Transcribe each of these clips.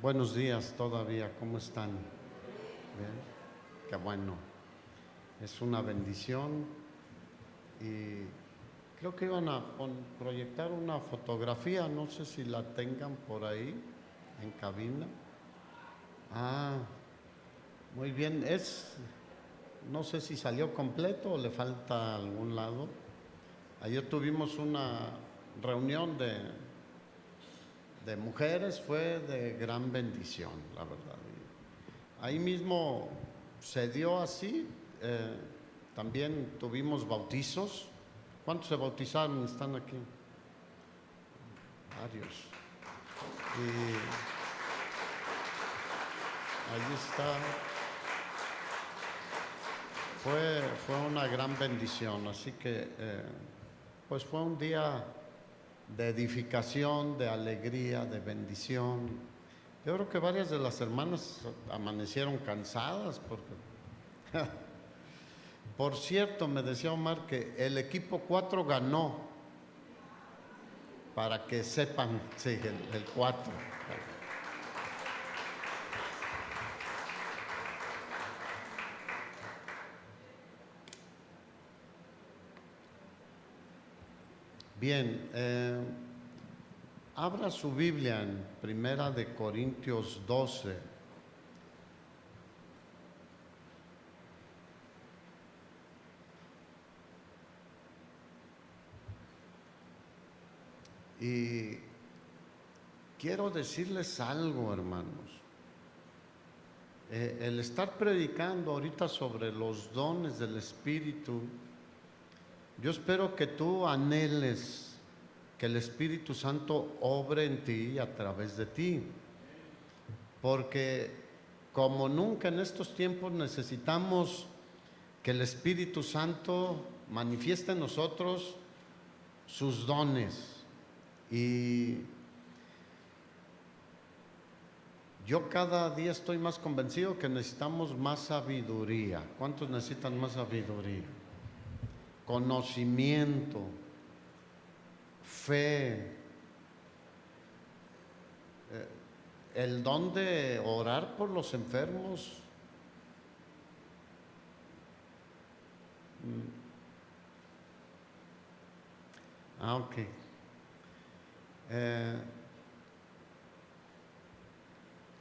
Buenos días todavía, ¿cómo están? Bien, qué bueno. Es una bendición y creo que iban a proyectar una fotografía, no sé si la tengan por ahí en cabina. Ah, muy bien, no sé si salió completo o le falta algún lado. Ayer tuvimos una reunión de mujeres, fue de gran bendición, la verdad. Ahí mismo se dio así. También tuvimos bautizos. ¿Cuántos se bautizaron? Están aquí. Varios. Y ahí está. Fue una gran bendición. Así que, pues fue un día de edificación, de alegría, de bendición. Yo creo que varias de las hermanas amanecieron cansadas porque por cierto, me decía Omar que el equipo 4 ganó, para que sepan, sí, el 4. Bien, abra su Biblia en Primera de Corintios 12. Y quiero decirles algo, hermanos. El estar predicando ahorita sobre los dones del Espíritu, yo espero que tú anheles que el Espíritu Santo obre en ti y a través de ti. Porque como nunca en estos tiempos necesitamos que el Espíritu Santo manifieste en nosotros sus dones. Y yo cada día estoy más convencido que necesitamos más sabiduría. ¿Cuántos necesitan más sabiduría? Conocimiento, fe, el don de orar por los enfermos. Ok.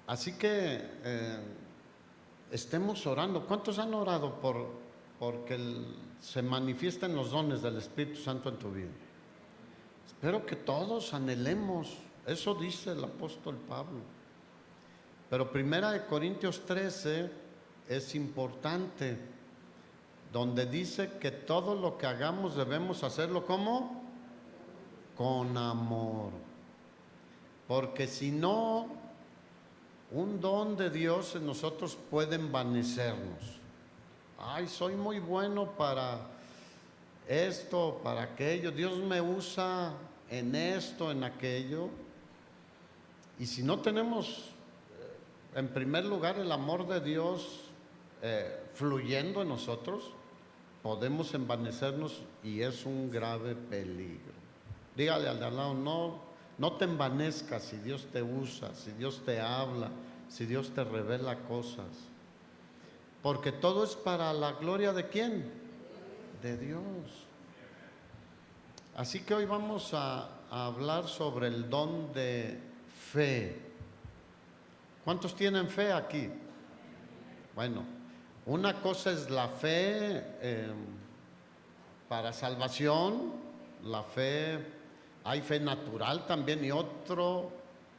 Así que estemos orando. ¿Cuántos han orado porque se manifiesten los dones del Espíritu Santo en tu vida? Espero que todos anhelemos. Eso dice el apóstol Pablo. Pero Primera de Corintios 13 es importante, donde dice que todo lo que hagamos debemos hacerlo ¿cómo? Con amor. Porque si no, un don de Dios en nosotros puede envanecernos. Ay, soy muy bueno para esto, para aquello. Dios me usa en esto, en aquello. Y si no tenemos, en primer lugar, el amor de Dios fluyendo en nosotros, podemos envanecernos y es un grave peligro. Dígale al de al lado, no te envanezcas si Dios te usa, si Dios te habla, si Dios te revela cosas. Porque todo es para la gloria ¿de quién? De Dios. Así que hoy vamos a hablar sobre el don de fe. ¿Cuántos tienen fe aquí? Bueno, una cosa es la fe para salvación, la fe, hay fe natural también, y otro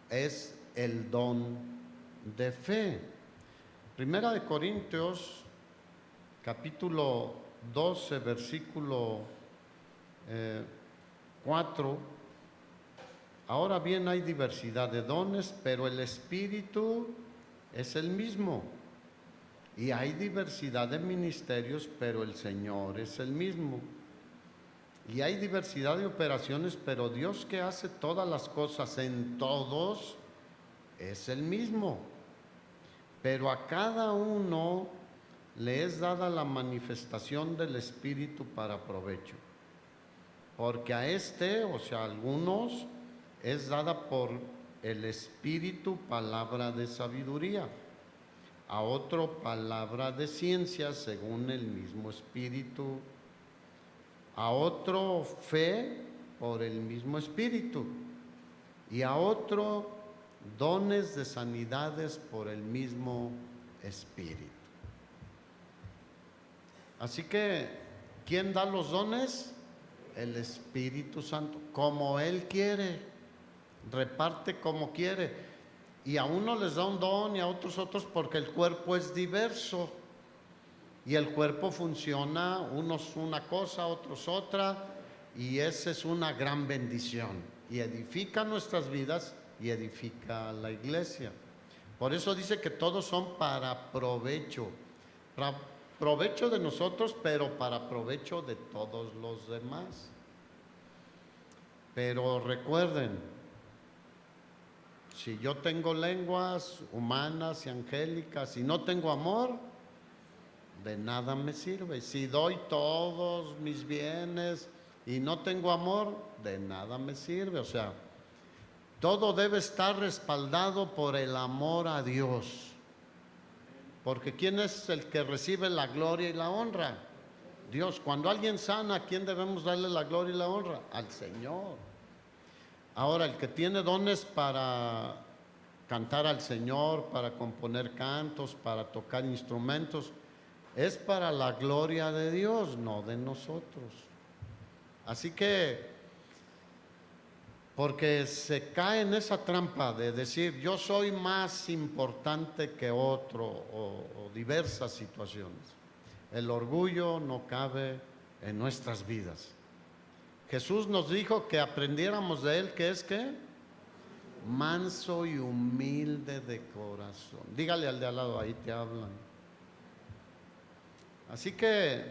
es el don de fe. Primera de Corintios, capítulo 12, versículo 4. Ahora bien, hay diversidad de dones, pero el Espíritu es el mismo. Y hay diversidad de ministerios, pero el Señor es el mismo. Y hay diversidad de operaciones, pero Dios que hace todas las cosas en todos es el mismo. Pero a cada uno le es dada la manifestación del Espíritu para provecho. Porque a o sea, a algunos es dada por el Espíritu palabra de sabiduría, a otro palabra de ciencia según el mismo Espíritu, a otro fe por el mismo Espíritu, y a otro dones de sanidades por el mismo Espíritu. Así que, ¿quién da los dones? El Espíritu Santo, como Él quiere, reparte como quiere. Y a uno les da un don y a otros porque el cuerpo es diverso. Y el cuerpo funciona, unos una cosa, otros otra, y esa es una gran bendición. Y edifica nuestras vidas y edifica la iglesia. Por eso dice que todos son para provecho de nosotros, pero para provecho de todos los demás. Pero recuerden, si yo tengo lenguas humanas y angélicas y no tengo amor, de nada me sirve. Si doy todos mis bienes y no tengo amor, de nada me sirve. O sea, todo debe estar respaldado por el amor a Dios. Porque ¿quién es el que recibe la gloria y la honra? Dios. Cuando alguien sana, ¿a quién debemos darle la gloria y la honra? Al Señor. Ahora, el que tiene dones para cantar al Señor, para componer cantos, para tocar instrumentos, es para la gloria de Dios, no de nosotros. Así que, porque se cae en esa trampa de decir yo soy más importante que otro o diversas situaciones. El orgullo no cabe en nuestras vidas. Jesús nos dijo que aprendiéramos de Él, que es que manso y humilde de corazón. Dígale al de al lado, ahí te hablan. Así que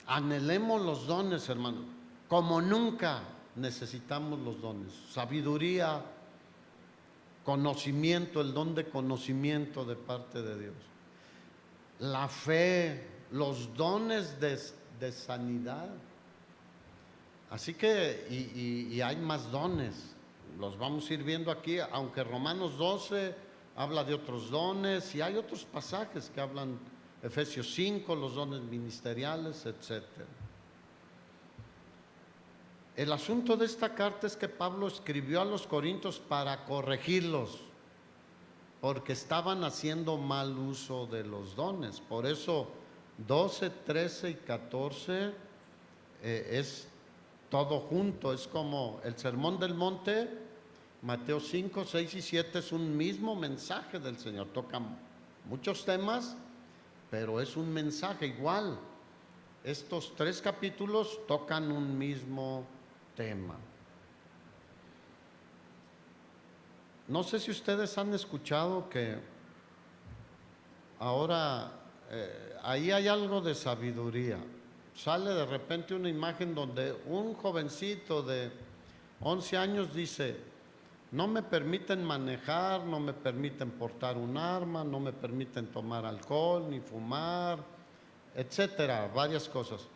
anhelemos los dones, hermano, como nunca necesitamos los dones. Sabiduría, conocimiento, el don de conocimiento de parte de Dios. La fe, los dones de sanidad. Así que, y hay más dones, los vamos a ir viendo aquí, aunque Romanos 12 habla de otros dones, y hay otros pasajes que hablan, Efesios 5, los dones ministeriales, etc. El asunto de esta carta es que Pablo escribió a los corintios para corregirlos, porque estaban haciendo mal uso de los dones. Por eso 12, 13 y 14 es todo junto, es como el Sermón del Monte. Mateo 5, 6 y 7 es un mismo mensaje del Señor, toca muchos temas, pero es un mensaje igual. Estos 3 capítulos tocan un mismo tema. No sé si ustedes han escuchado que ahora ahí hay algo de sabiduría. Sale de repente una imagen donde un jovencito de 11 años dice: no me permiten manejar, no me permiten portar un arma, no me permiten tomar alcohol ni fumar, etcétera, varias cosas.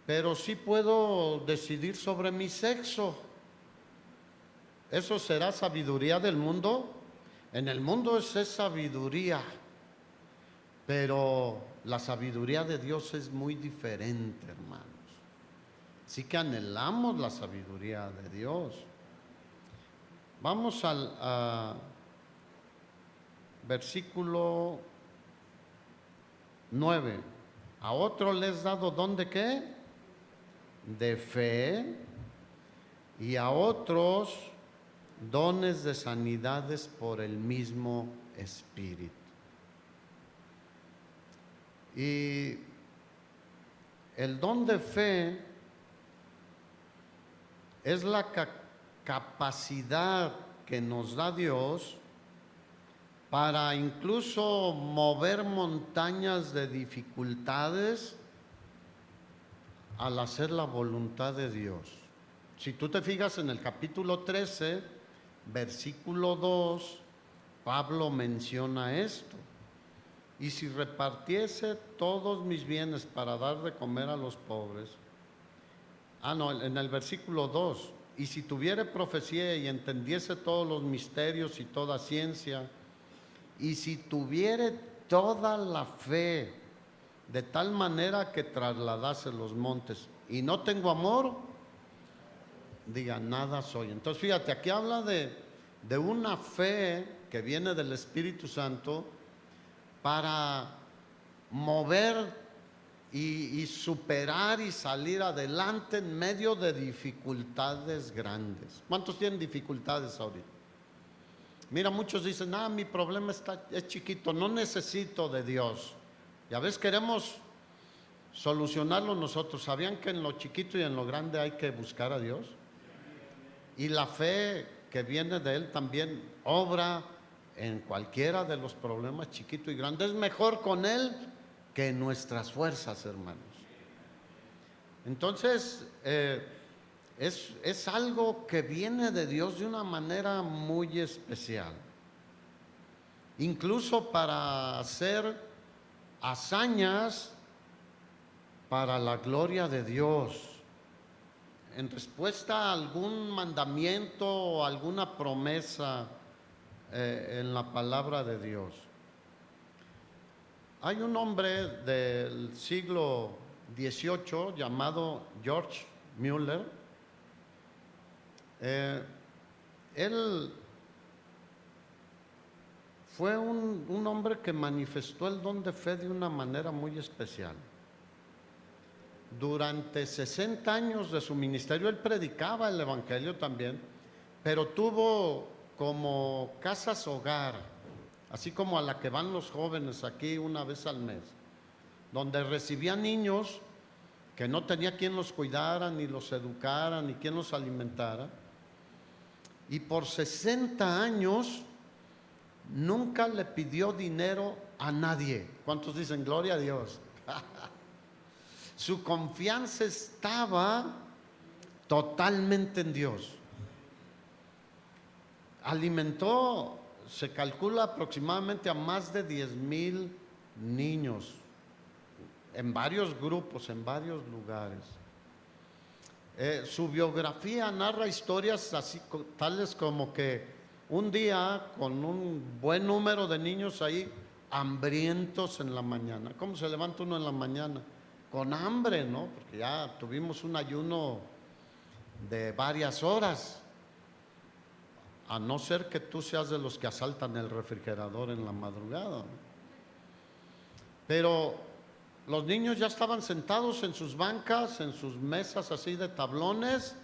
Pero sí puedo decidir sobre mi sexo. ¿Eso será sabiduría del mundo? En el mundo es sabiduría, pero la sabiduría de Dios es muy diferente, hermanos. Así que anhelamos la sabiduría de Dios. Vamos al versículo 9. A otro les dado don de ¿qué? De fe, y a otros dones de sanidades por el mismo Espíritu. Y el don de fe es la capacidad que nos da Dios para incluso mover montañas de dificultades al hacer la voluntad de Dios. Si tú te fijas en el capítulo 13, versículo 2, Pablo menciona esto: y si repartiese todos mis bienes para dar de comer a los pobres. En el versículo 2, y si tuviere profecía y entendiese todos los misterios y toda ciencia, y si tuviere toda la fe, de tal manera que trasladase los montes, y no tengo amor, diga, nada soy. Entonces fíjate, aquí habla de una fe que viene del Espíritu Santo para mover y superar y salir adelante en medio de dificultades grandes. ¿Cuántos tienen dificultades ahorita? Mira, muchos dicen, mi problema es chiquito, no necesito de Dios. Y a veces queremos solucionarlo nosotros. ¿Sabían que en lo chiquito y en lo grande hay que buscar a Dios? Y la fe que viene de Él también obra en cualquiera de los problemas chiquito y grande. Es mejor con Él que en nuestras fuerzas, hermanos. Entonces, es algo que viene de Dios de una manera muy especial. Incluso para hacer hazañas para la gloria de Dios, en respuesta a algún mandamiento o alguna promesa en la palabra de Dios. Hay un hombre del siglo XVIII llamado George Mueller. Él fue un hombre que manifestó el don de fe de una manera muy especial. Durante 60 años de su ministerio, él predicaba el evangelio también, pero tuvo como casas hogar, así como a la que van los jóvenes aquí una vez al mes, donde recibía niños que no tenía quien los cuidara, ni los educara, ni quien los alimentara. Y por 60 años nunca le pidió dinero a nadie. ¿Cuántos dicen gloria a Dios? Su confianza estaba totalmente en Dios. Alimentó, se calcula aproximadamente a más de 10,000 niños en varios grupos, en varios lugares. Su biografía narra historias así, tales como que un día con un buen número de niños ahí, hambrientos en la mañana. ¿Cómo se levanta uno en la mañana? Con hambre, ¿no? Porque ya tuvimos un ayuno de varias horas. A no ser que tú seas de los que asaltan el refrigerador en la madrugada, ¿no? Pero los niños ya estaban sentados en sus bancas, en sus mesas así de tablones,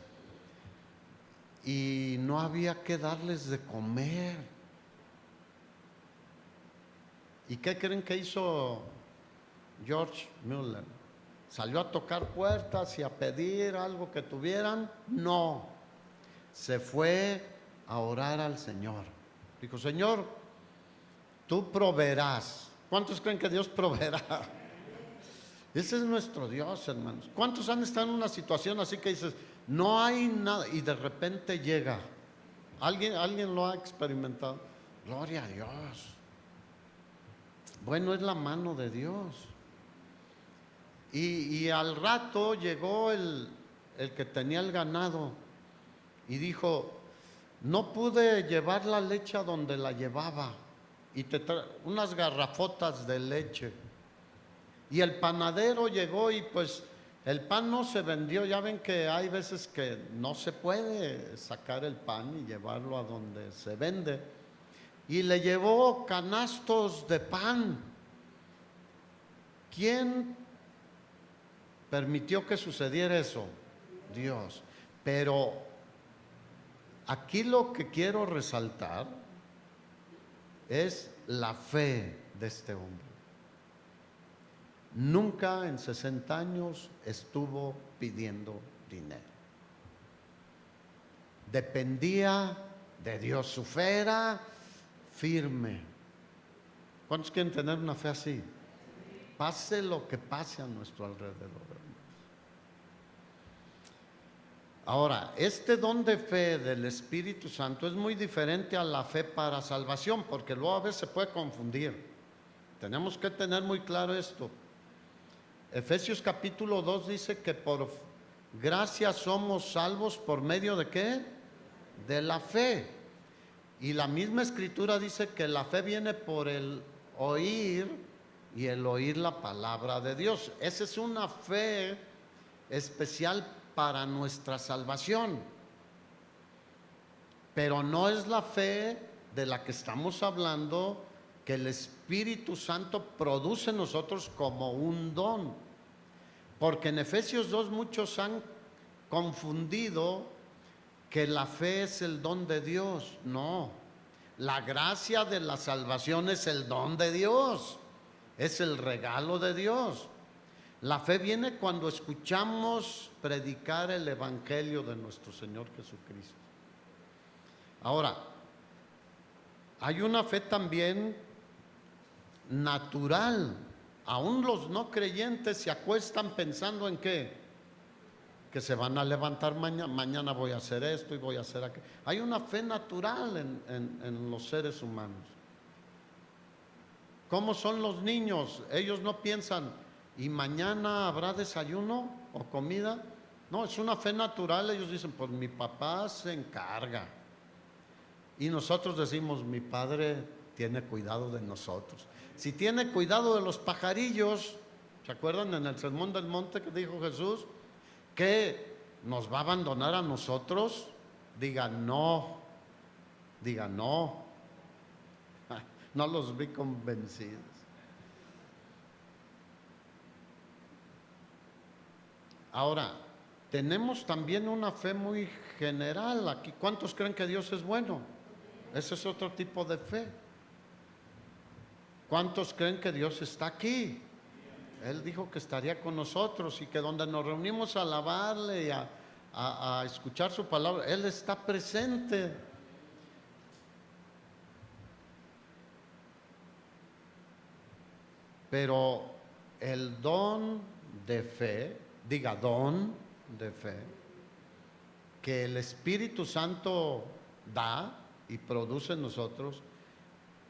y no había que darles de comer. ¿Y qué creen que hizo George Mueller? ¿Salió a tocar puertas y a pedir algo que tuvieran? No, se fue a orar al Señor. Dijo, Señor, tú proveerás. ¿Cuántos creen que Dios proveerá? Ese es nuestro Dios, hermanos. ¿Cuántos han estado en una situación así que dices, no hay nada, y de repente llega? ¿Alguien lo ha experimentado? Gloria a Dios. Bueno, es la mano de Dios. Y al rato llegó el que tenía el ganado y dijo, no pude llevar la leche a donde la llevaba, y unas garrafotas de leche. Y el panadero llegó y pues el pan no se vendió. Ya ven que hay veces que no se puede sacar el pan y llevarlo a donde se vende. Y le llevó canastos de pan. ¿Quién permitió que sucediera eso? Dios. Pero aquí lo que quiero resaltar es la fe de este hombre. Nunca en 60 años estuvo pidiendo dinero. Dependía de Dios. Su fe era firme. ¿Cuántos quieren tener una fe así? Pase lo que pase a nuestro alrededor. Ahora, este don de fe del Espíritu Santo es muy diferente a la fe para salvación, porque luego a veces se puede confundir. Tenemos que tener muy claro esto. Efesios capítulo 2 dice que por Gracias somos salvos por medio de ¿qué? De la fe. Y la misma escritura dice que la fe viene por el oír y el oír la palabra de Dios. Esa es una fe especial para nuestra salvación. Pero no es la fe de la que estamos hablando, que el Espíritu Santo produce en nosotros como un don. Porque en Efesios 2 muchos han confundido que la fe es el don de Dios. No, la gracia de la salvación es el don de Dios, es el regalo de Dios. La fe viene cuando escuchamos predicar el Evangelio de nuestro Señor Jesucristo. Ahora, hay una fe también natural. Aún los no creyentes se acuestan pensando en ¿qué? Que se van a levantar mañana voy a hacer esto y voy a hacer aquello. Hay una fe natural en los seres humanos. ¿Cómo son los niños? Ellos no piensan, ¿y mañana habrá desayuno o comida? No, es una fe natural. Ellos dicen, pues mi papá se encarga. Y nosotros decimos, mi padre tiene cuidado de nosotros. Si tiene cuidado de los pajarillos, ¿se acuerdan en el Sermón del Monte que dijo Jesús? ¿Que nos va a abandonar a nosotros? Diga no, diga no. No los vi convencidos. Ahora, tenemos también una fe muy general aquí. ¿Cuántos creen que Dios es bueno? Ese es otro tipo de fe. ¿Cuántos creen que Dios está aquí? Él dijo que estaría con nosotros y que donde nos reunimos a alabarle y a escuchar su palabra, Él está presente. Pero el don de fe, diga don de fe, que el Espíritu Santo da y produce en nosotros,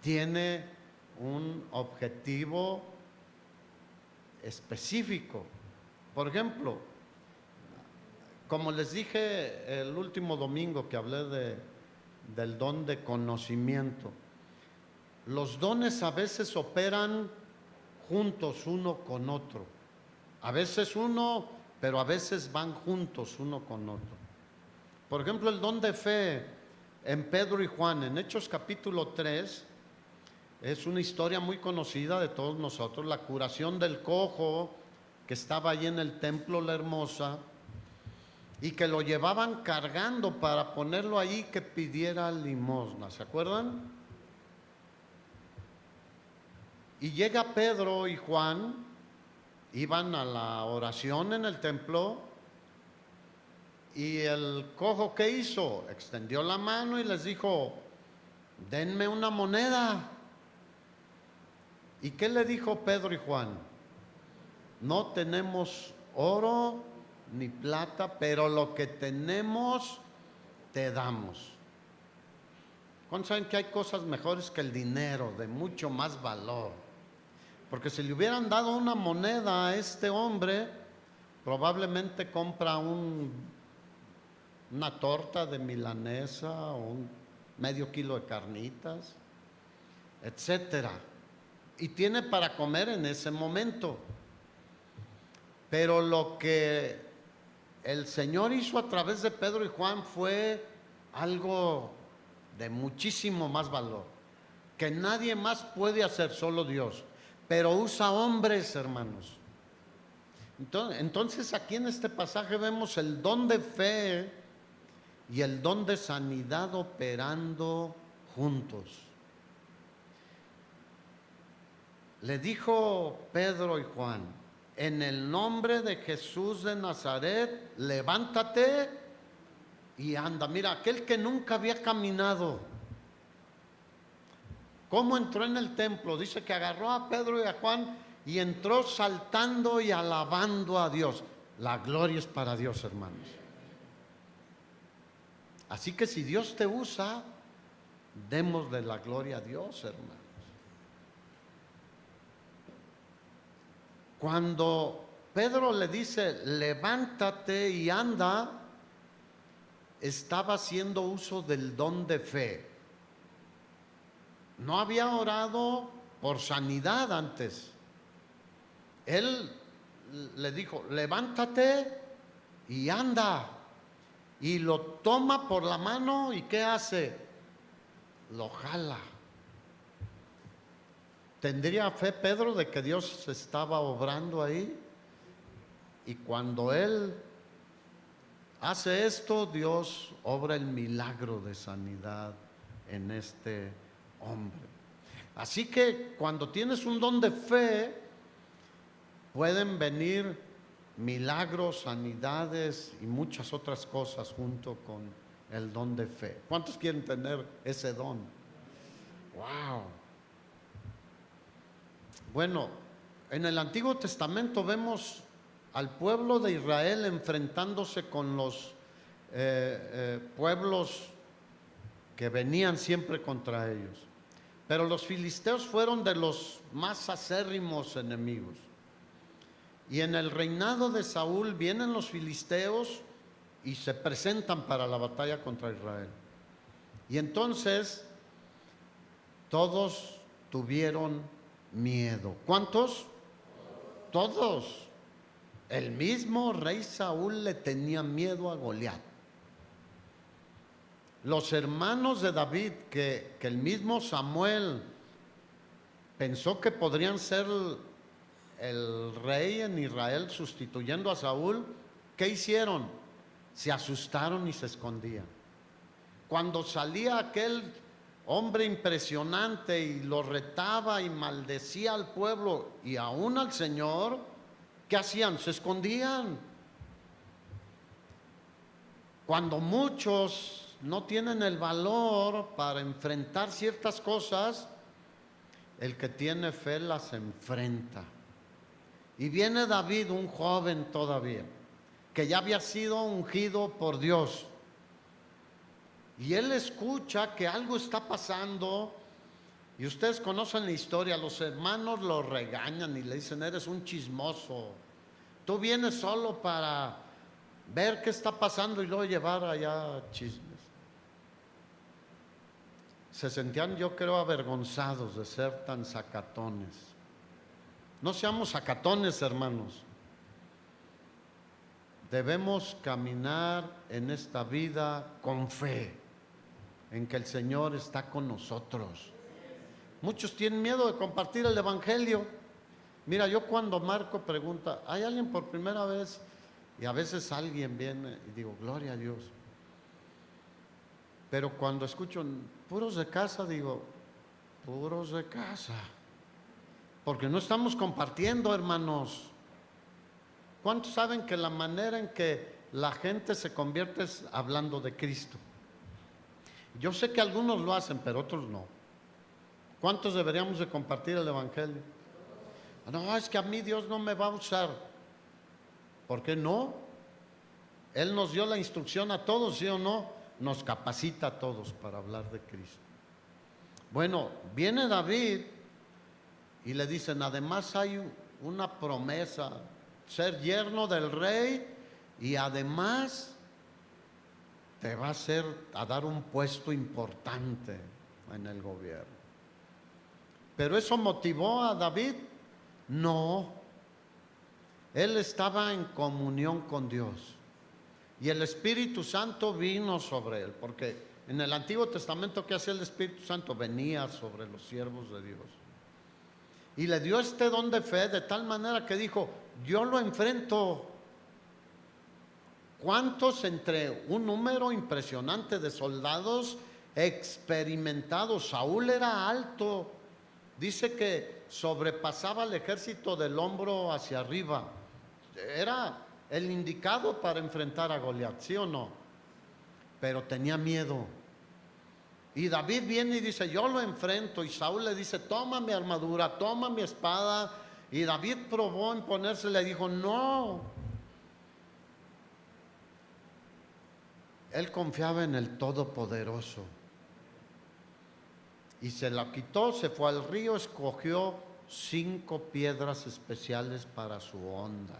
tiene un objetivo específico. Por ejemplo, como les dije el último domingo que hablé del don de conocimiento, los dones a veces operan juntos uno con otro. A veces uno, pero a veces van juntos uno con otro. Por ejemplo, el don de fe en Pedro y Juan, en Hechos capítulo 3, es una historia muy conocida de todos nosotros, la curación del cojo que estaba allí en el templo La Hermosa y que lo llevaban cargando para ponerlo ahí que pidiera limosna, ¿se acuerdan? Y llega Pedro y Juan, iban a la oración en el templo y el cojo ¿qué hizo? Extendió la mano y les dijo, denme una moneda. ¿Y qué le dijo Pedro y Juan? No tenemos oro ni plata, pero lo que tenemos te damos. ¿Cuántos saben que hay cosas mejores que el dinero, de mucho más valor? Porque si le hubieran dado una moneda a este hombre, probablemente compra una torta de milanesa o un medio kilo de carnitas, etcétera. Y tiene para comer en ese momento. Pero lo que el Señor hizo a través de Pedro y Juan fue algo de muchísimo más valor, que nadie más puede hacer, solo Dios. Pero usa hombres, hermanos. Entonces aquí en este pasaje vemos el don de fe y el don de sanidad operando juntos. Le dijo Pedro y Juan, en el nombre de Jesús de Nazaret, levántate y anda. Mira, aquel que nunca había caminado, ¿cómo entró en el templo? Dice que agarró a Pedro y a Juan y entró saltando y alabando a Dios. La gloria es para Dios, hermanos. Así que si Dios te usa, démosle la gloria a Dios, hermanos. Cuando Pedro le dice, levántate y anda, estaba haciendo uso del don de fe. No había orado por sanidad antes. Él le dijo, levántate y anda. Y lo toma por la mano y ¿qué hace? Lo jala. ¿Tendría fe Pedro de que Dios estaba obrando ahí? Y cuando él hace esto, Dios obra el milagro de sanidad en este hombre. Así que cuando tienes un don de fe, pueden venir milagros, sanidades y muchas otras cosas junto con el don de fe. ¿Cuántos quieren tener ese don? ¡Wow! Bueno, en el Antiguo Testamento vemos al pueblo de Israel enfrentándose con los pueblos que venían siempre contra ellos. Pero los filisteos fueron de los más acérrimos enemigos. Y en el reinado de Saúl vienen los filisteos y se presentan para la batalla contra Israel. Y entonces todos tuvieron miedo. ¿Cuántos? Todos. El mismo rey Saúl le tenía miedo a Goliat. Los hermanos de David, que el mismo Samuel pensó que podrían ser el rey en Israel sustituyendo a Saúl, ¿qué hicieron? Se asustaron y se escondían. Cuando salía aquel hombre impresionante y lo retaba y maldecía al pueblo y aún al Señor, ¿qué hacían? Se escondían. Cuando muchos no tienen el valor para enfrentar ciertas cosas, el que tiene fe las enfrenta. Y viene David, un joven todavía, que ya había sido ungido por Dios. Y él escucha que algo está pasando. Y ustedes conocen la historia, los hermanos lo regañan y le dicen, eres un chismoso. Tú vienes solo para ver qué está pasando y luego llevar allá chismes. Se sentían, yo creo, avergonzados de ser tan sacatones. No seamos sacatones, hermanos. Debemos caminar en esta vida con fe, en que el Señor está con nosotros. Muchos tienen miedo de compartir el Evangelio. Mira, yo cuando Marco pregunta, ¿hay alguien por primera vez? Y a veces alguien viene y digo, gloria a Dios. Pero cuando escucho puros de casa, digo, puros de casa. Porque no estamos compartiendo, hermanos. ¿Cuántos saben que la manera en que la gente se convierte es hablando de Cristo? Yo sé que algunos lo hacen, pero otros no. ¿Cuántos deberíamos de compartir el Evangelio? No, es que a mí Dios no me va a usar. ¿Por qué no? Él nos dio la instrucción a todos, ¿sí o no? Nos capacita a todos para hablar de Cristo. Bueno, viene David y le dicen, además hay una promesa, ser yerno del rey y además te va a dar un puesto importante en el gobierno. ¿Pero eso motivó a David? No. Él estaba en comunión con Dios y el Espíritu Santo vino sobre él, porque en el Antiguo Testamento, ¿qué hacía el Espíritu Santo? Venía sobre los siervos de Dios y le dio este don de fe de tal manera que dijo, yo lo enfrento. ¿Cuántos entre un número impresionante de soldados experimentados? Saúl era alto, dice que sobrepasaba al ejército del hombro hacia arriba. Era el indicado para enfrentar a Goliat, ¿sí o no? Pero tenía miedo. Y David viene y dice, yo lo enfrento. Y Saúl le dice, toma mi armadura, toma mi espada. Y David probó en ponérsela y dijo, no. Él confiaba en el Todopoderoso. Y se la quitó, se fue al río, escogió 5 piedras especiales para su onda.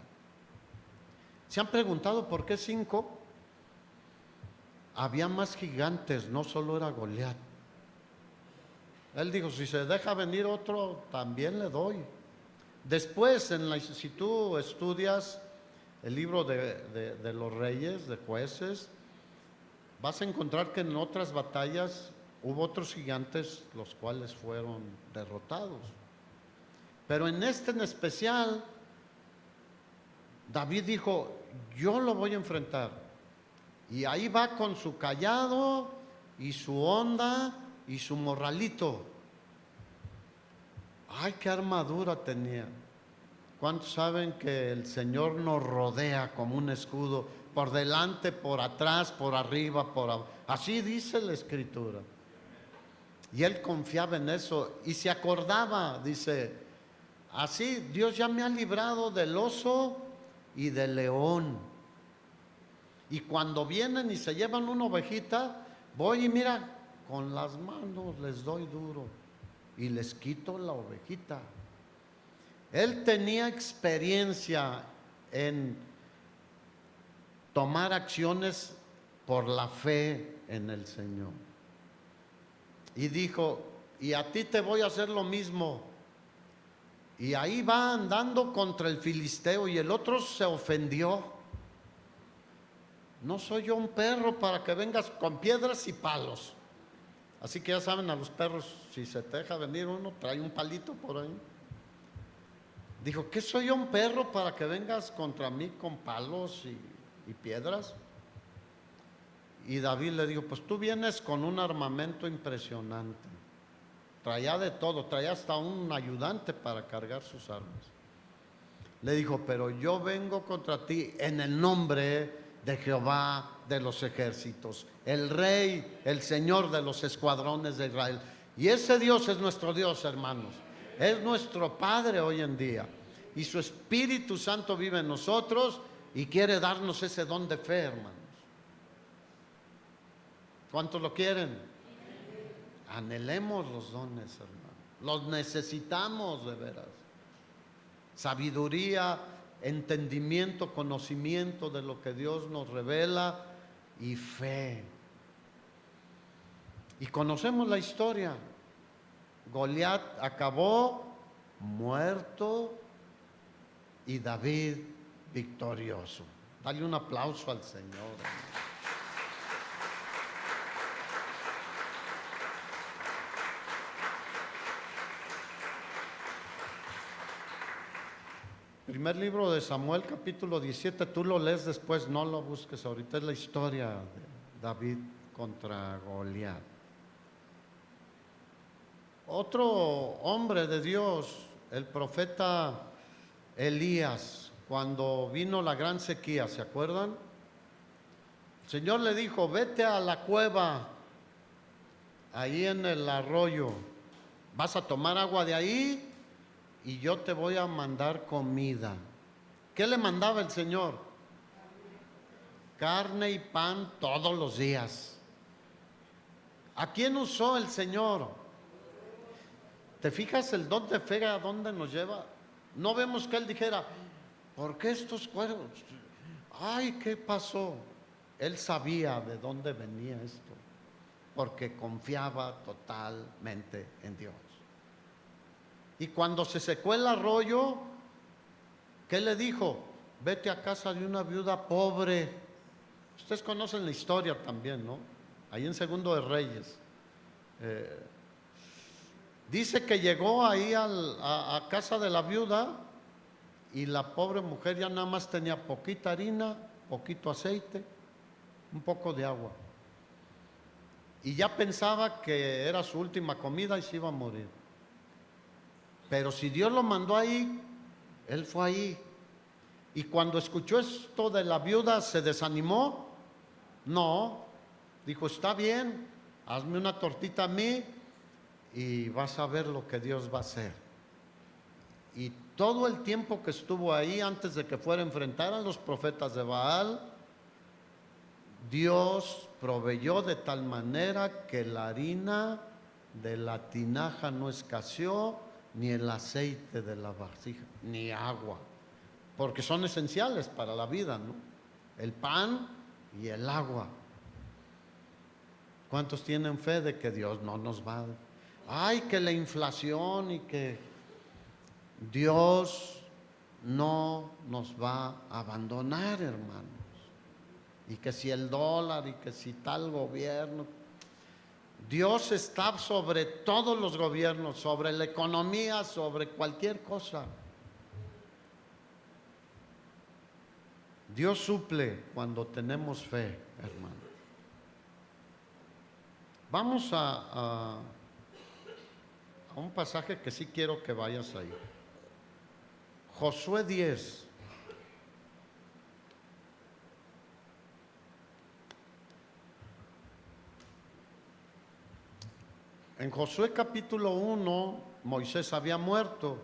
¿Se han preguntado por qué 5? Había más gigantes, no solo era Goliat. Él dijo, si se deja venir otro, también le doy. Después, si tú estudias el libro de los reyes, de jueces, vas a encontrar que en otras batallas hubo otros gigantes los cuales fueron derrotados. Pero en este en especial, David dijo, yo lo voy a enfrentar. Y ahí va con su cayado y su honda y su morralito. ¡Ay, qué armadura tenía! ¿Cuántos saben que el Señor nos rodea como un escudo? Por delante, por atrás, por arriba, por abajo. Así dice la Escritura. Y él confiaba en eso y se acordaba, dice, así Dios ya me ha librado del oso y del león. Y cuando vienen y se llevan una ovejita, voy y mira, con las manos les doy duro y les quito la ovejita. Él tenía experiencia en tomar acciones por la fe en el Señor. Y dijo, y a ti te voy a hacer lo mismo. Y ahí va andando contra el filisteo y el otro se ofendió. No soy yo un perro para que vengas con piedras y palos. Así que ya saben, a los perros, si se te deja venir uno, trae un palito por ahí. Dijo, ¿qué soy yo un perro para que vengas contra mí con palos y piedras? Y David le dijo, pues tú vienes con un armamento impresionante. Traía de todo, traía hasta un ayudante para cargar sus armas. Le dijo, pero yo vengo contra ti en el nombre de Jehová de los ejércitos, el Rey, el Señor de los escuadrones de Israel. Y ese Dios es nuestro Dios, hermanos. Es nuestro Padre hoy en día. Y su Espíritu Santo vive en nosotros y quiere darnos ese don de fe, hermanos. ¿Cuántos lo quieren? Anhelemos los dones, hermanos. Los necesitamos de veras. Sabiduría, entendimiento, conocimiento de lo que Dios nos revela y fe. Y conocemos la historia. Goliat acabó muerto y David victorioso. Dale un aplauso al Señor. Primer libro de Samuel, capítulo 17, tú lo lees después, no lo busques ahorita, es la historia de David contra Goliat. Otro hombre de Dios, el profeta Elías, cuando vino la gran sequía, ¿se acuerdan? El Señor le dijo, vete a la cueva, ahí en el arroyo, vas a tomar agua de ahí y yo te voy a mandar comida. ¿Qué le mandaba el Señor? Carne y pan todos los días. ¿A quién usó el Señor? ¿Te fijas el don de fe a dónde nos lleva? No vemos que Él dijera, ¿por qué estos cuervos? Ay, ¿qué pasó? Él sabía de dónde venía esto, porque confiaba totalmente en Dios. Y cuando se secó el arroyo, ¿qué le dijo? Vete a casa de una viuda pobre. Ustedes conocen la historia también, ¿no? Ahí en Segundo de Reyes. Dice que llegó ahí a casa de la viuda y la pobre mujer ya nada más tenía poquita harina, poquito aceite, un poco de agua. Y ya pensaba que era su última comida y se iba a morir. Pero si Dios lo mandó ahí, él fue ahí. Y cuando escuchó esto de la viuda, ¿se desanimó? No. Dijo, está bien, hazme una tortita a mí y vas a ver lo que Dios va a hacer. Y todo el tiempo que estuvo ahí, antes de que fuera a enfrentar a los profetas de Baal, Dios proveyó de tal manera que la harina de la tinaja no escaseó, ni el aceite de la vasija, ni agua. porque son esenciales para la vida, ¿no? El pan y el agua. ¿Cuántos tienen fe de que Dios no nos va a... Ay, que la inflación y que Dios no nos va a abandonar, hermanos. Y que si el dólar y que si tal gobierno. Dios está sobre todos los gobiernos, sobre la economía, sobre cualquier cosa. Dios suple cuando tenemos fe, hermano. Vamos a un pasaje que sí quiero que vayas ahí. Josué 10. En Josué capítulo 1, Moisés había muerto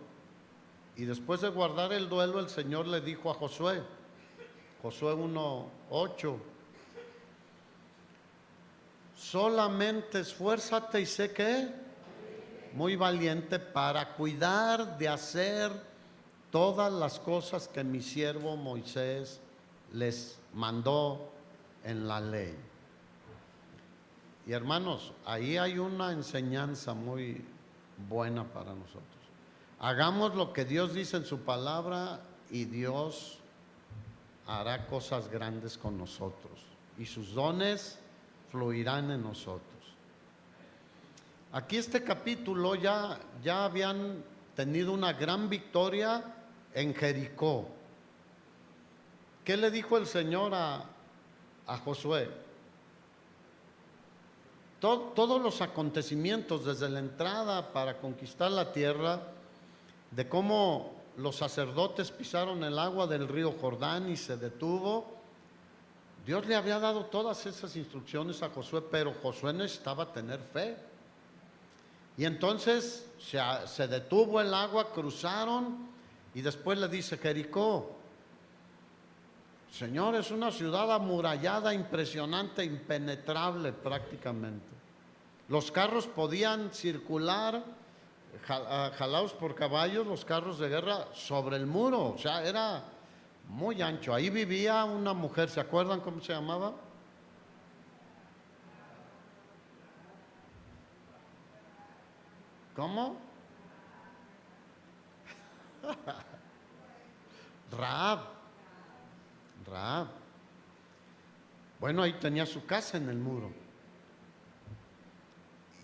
y después de guardar el duelo, el Señor le dijo a Josué, Josué 1:8, solamente esfuérzate y sé que muy valiente para cuidar de hacer todas las cosas que mi siervo Moisés les mandó en la ley. Y hermanos, ahí hay una enseñanza muy buena para nosotros. Hagamos lo que Dios dice en su palabra y Dios hará cosas grandes con nosotros y sus dones fluirán en nosotros. Aquí este capítulo ya habían tenido una gran victoria en Jericó. ¿Qué le dijo el Señor a Josué? Todos los acontecimientos desde la entrada para conquistar la tierra, de cómo los sacerdotes pisaron el agua del río Jordán y se detuvo. Dios le había dado todas esas instrucciones a Josué, pero Josué necesitaba tener fe. Y entonces se detuvo el agua, cruzaron y después le dice Jericó, Señor, es una ciudad amurallada, impresionante, impenetrable prácticamente. Los carros podían circular, jalados por caballos, los carros de guerra sobre el muro, o sea, era muy ancho. Ahí vivía una mujer, ¿se acuerdan cómo se llamaba? ¿Cómo? Rahab. Bueno, ahí tenía su casa en el muro.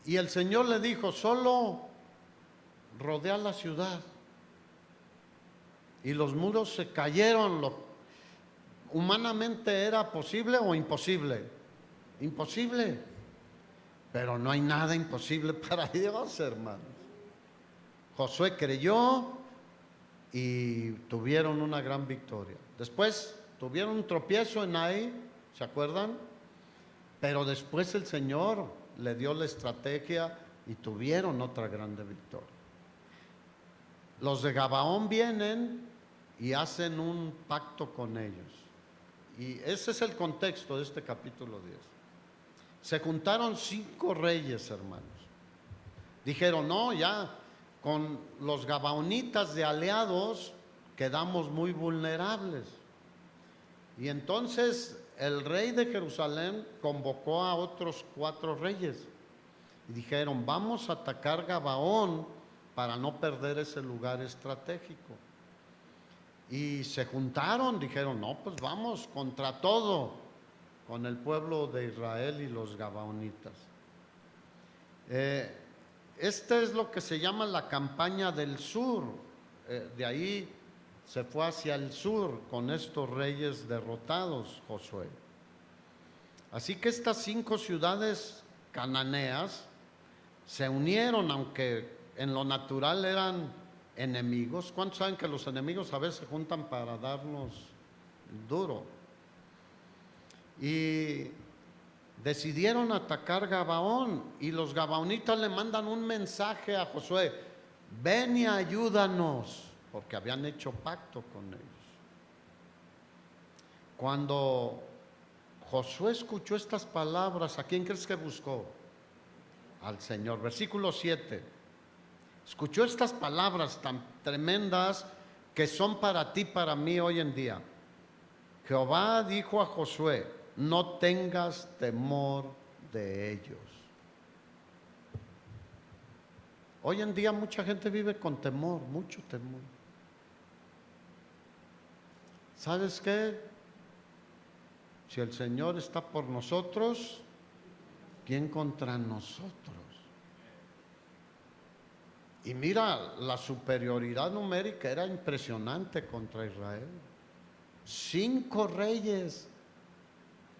Y el Señor le dijo, solo rodea la ciudad. Y los muros se cayeron. ¿Humanamente era posible o imposible? Imposible. Pero no hay nada imposible para Dios, hermanos. Josué creyó y tuvieron una gran victoria. Después tuvieron un tropiezo en Ai, ¿se acuerdan? Pero después el Señor le dio la estrategia y tuvieron otra grande victoria. Los de Gabaón vienen y hacen un pacto con ellos. Y ese es el contexto de este capítulo 10. Se juntaron 5 reyes, hermanos. Dijeron, no, ya con los gabaonitas de aliados quedamos muy vulnerables. Y entonces el rey de Jerusalén convocó a otros 4 reyes y dijeron, vamos a atacar Gabaón para no perder ese lugar estratégico. Y se juntaron, dijeron, no, pues vamos contra todo con el pueblo de Israel y los gabaonitas. Este es lo que se llama la campaña del sur. De ahí se fue hacia el sur con estos reyes derrotados, Josué. Así que estas 5 ciudades cananeas se unieron, aunque en lo natural eran enemigos. ¿Cuántos saben que los enemigos a veces se juntan para darnos duro? Y decidieron atacar Gabaón y los gabaonitas le mandan un mensaje a Josué, ven y ayúdanos, porque habían hecho pacto con ellos. Cuando Josué escuchó estas palabras, ¿a quién crees que buscó? Al Señor. Versículo 7. Escuchó estas palabras tan tremendas que son para ti, para mí hoy en día. Jehová dijo a Josué: no tengas temor de ellos. Hoy en día mucha gente vive con temor, mucho temor. ¿Sabes qué? Si el Señor está por nosotros, ¿quién contra nosotros? Y mira, la superioridad numérica era impresionante contra Israel. 5 reyes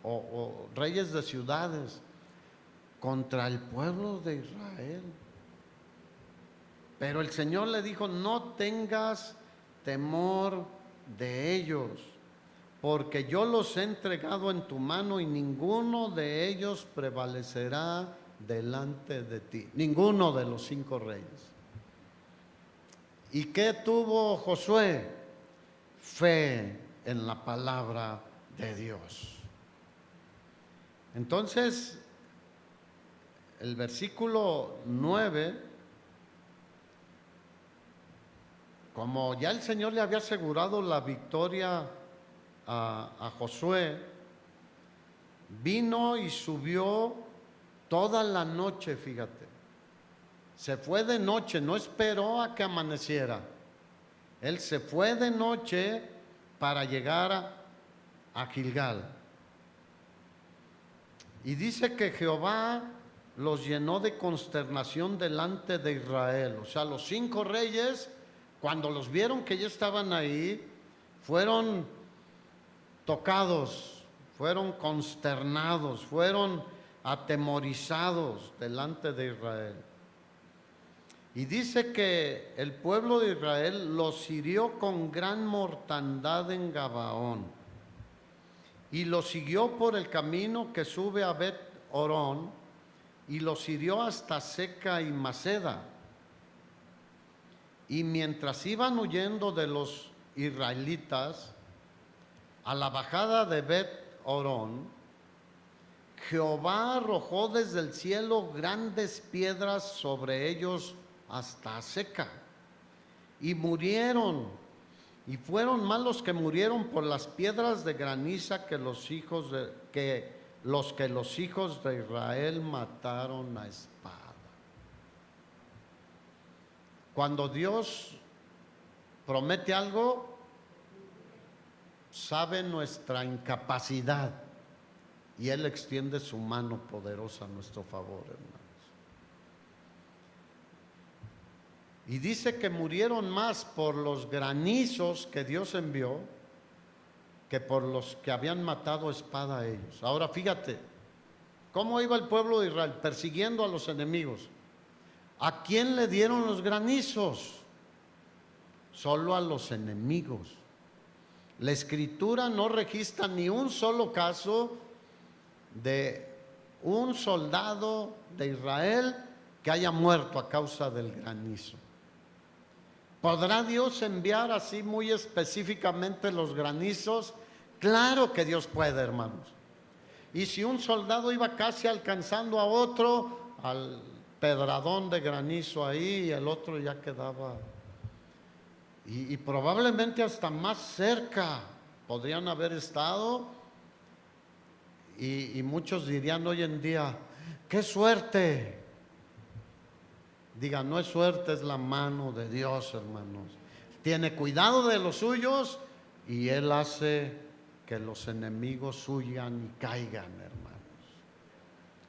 o reyes de ciudades contra el pueblo de Israel. Pero el Señor le dijo: no tengas temor de ellos, porque yo los he entregado en tu mano y ninguno de ellos prevalecerá delante de ti. Ninguno de los 5 reyes. ¿Y qué tuvo Josué? Fe en la palabra de Dios. Entonces, el versículo 9, como ya el Señor le había asegurado la victoria a Josué, vino y subió toda la noche, fíjate. Se fue de noche, no esperó a que amaneciera. Él se fue de noche para llegar a Gilgal. Y dice que Jehová los llenó de consternación delante de Israel. O sea, los 5 reyes, cuando los vieron que ya estaban ahí, fueron tocados, fueron consternados, fueron atemorizados delante de Israel. Y dice que el pueblo de Israel los hirió con gran mortandad en Gabaón, y los siguió por el camino que sube a Bet-Orón, y los hirió hasta Seca y Maceda. Y mientras iban huyendo de los israelitas a la bajada de Bet-Orón, Jehová arrojó desde el cielo grandes piedras sobre ellos hasta Seca, y murieron, y fueron más los que murieron por las piedras de graniza que los hijos de Israel mataron a espada. Cuando Dios promete algo, sabe nuestra incapacidad, y Él extiende su mano poderosa a nuestro favor, hermanos. Y dice que murieron más por los granizos que Dios envió que por los que habían matado a espada a ellos. Ahora fíjate, ¿cómo iba el pueblo de Israel? Persiguiendo a los enemigos. ¿A quién le dieron los granizos? Solo a los enemigos. La Escritura no registra ni un solo caso de un soldado de Israel que haya muerto a causa del granizo. ¿Podrá Dios enviar así muy específicamente los granizos? Claro que Dios puede, hermanos. Y si un soldado iba casi alcanzando a otro, al pedradón de granizo ahí, y el otro ya quedaba, y probablemente hasta más cerca podrían haber estado, y muchos dirían hoy en día: ¡qué suerte! Diga, no es suerte, es la mano de Dios, hermanos. Tiene cuidado de los suyos y Él hace que los enemigos huyan y caigan, hermanos.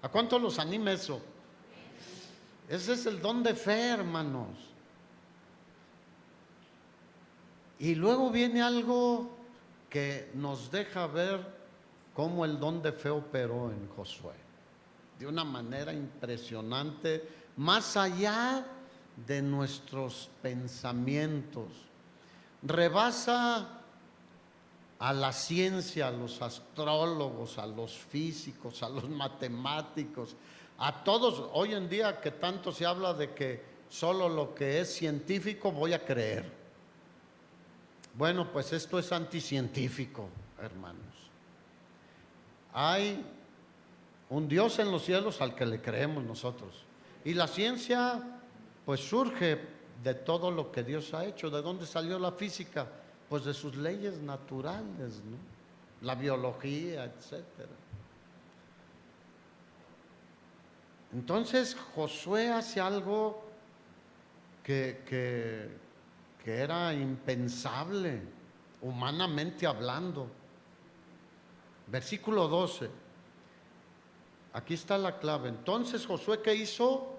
¿A cuánto los anima eso? Ese es el don de fe, hermanos. Y luego viene algo que nos deja ver cómo el don de fe operó en Josué. De una manera impresionante, más allá de nuestros pensamientos. Rebasa a la ciencia, a los astrólogos, a los físicos, a los matemáticos, a todos. Hoy en día que tanto se habla de que solo lo que es científico voy a creer. Bueno, pues esto es anticientífico, hermanos. Hay un Dios en los cielos al que le creemos nosotros. Y la ciencia pues surge de todo lo que Dios ha hecho. ¿De dónde salió la física? Pues de sus leyes naturales, ¿no? La biología, etcétera. Entonces Josué hace algo que era impensable, humanamente hablando. Versículo 12. Aquí está la clave. Entonces Josué, ¿qué hizo?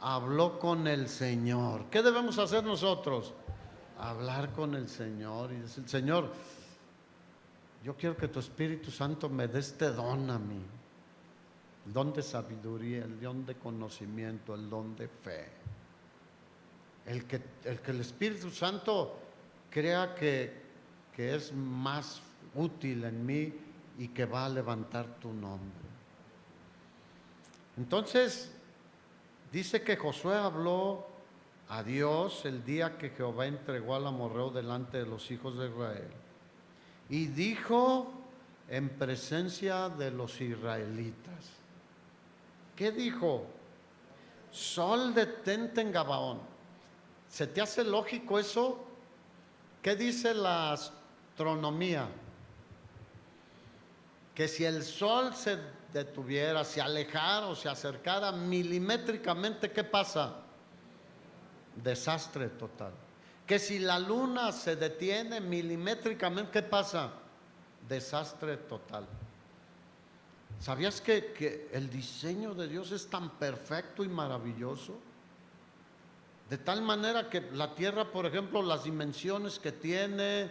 Habló con el Señor. ¿Qué debemos hacer nosotros? Hablar con el Señor y decir: Señor, yo quiero que tu Espíritu Santo me dé este don a mí, el don de sabiduría, el don de conocimiento, el don de fe, el que el Espíritu Santo crea que es más útil en mí y que va a levantar tu nombre. Entonces dice que Josué habló a Dios el día que Jehová entregó al amorreo delante de los hijos de Israel, y dijo en presencia de los israelitas. ¿Qué dijo? Sol, detente en Gabaón. ¿Se te hace lógico eso? ¿Qué dice la astronomía? Que si el sol se detuviera, se alejara o se acercara milimétricamente, ¿qué pasa? Desastre total. Que si la luna se detiene milimétricamente, ¿qué pasa? Desastre total. ¿Sabías que el diseño de Dios es tan perfecto y maravilloso? De tal manera que la Tierra, por ejemplo, las dimensiones que tiene,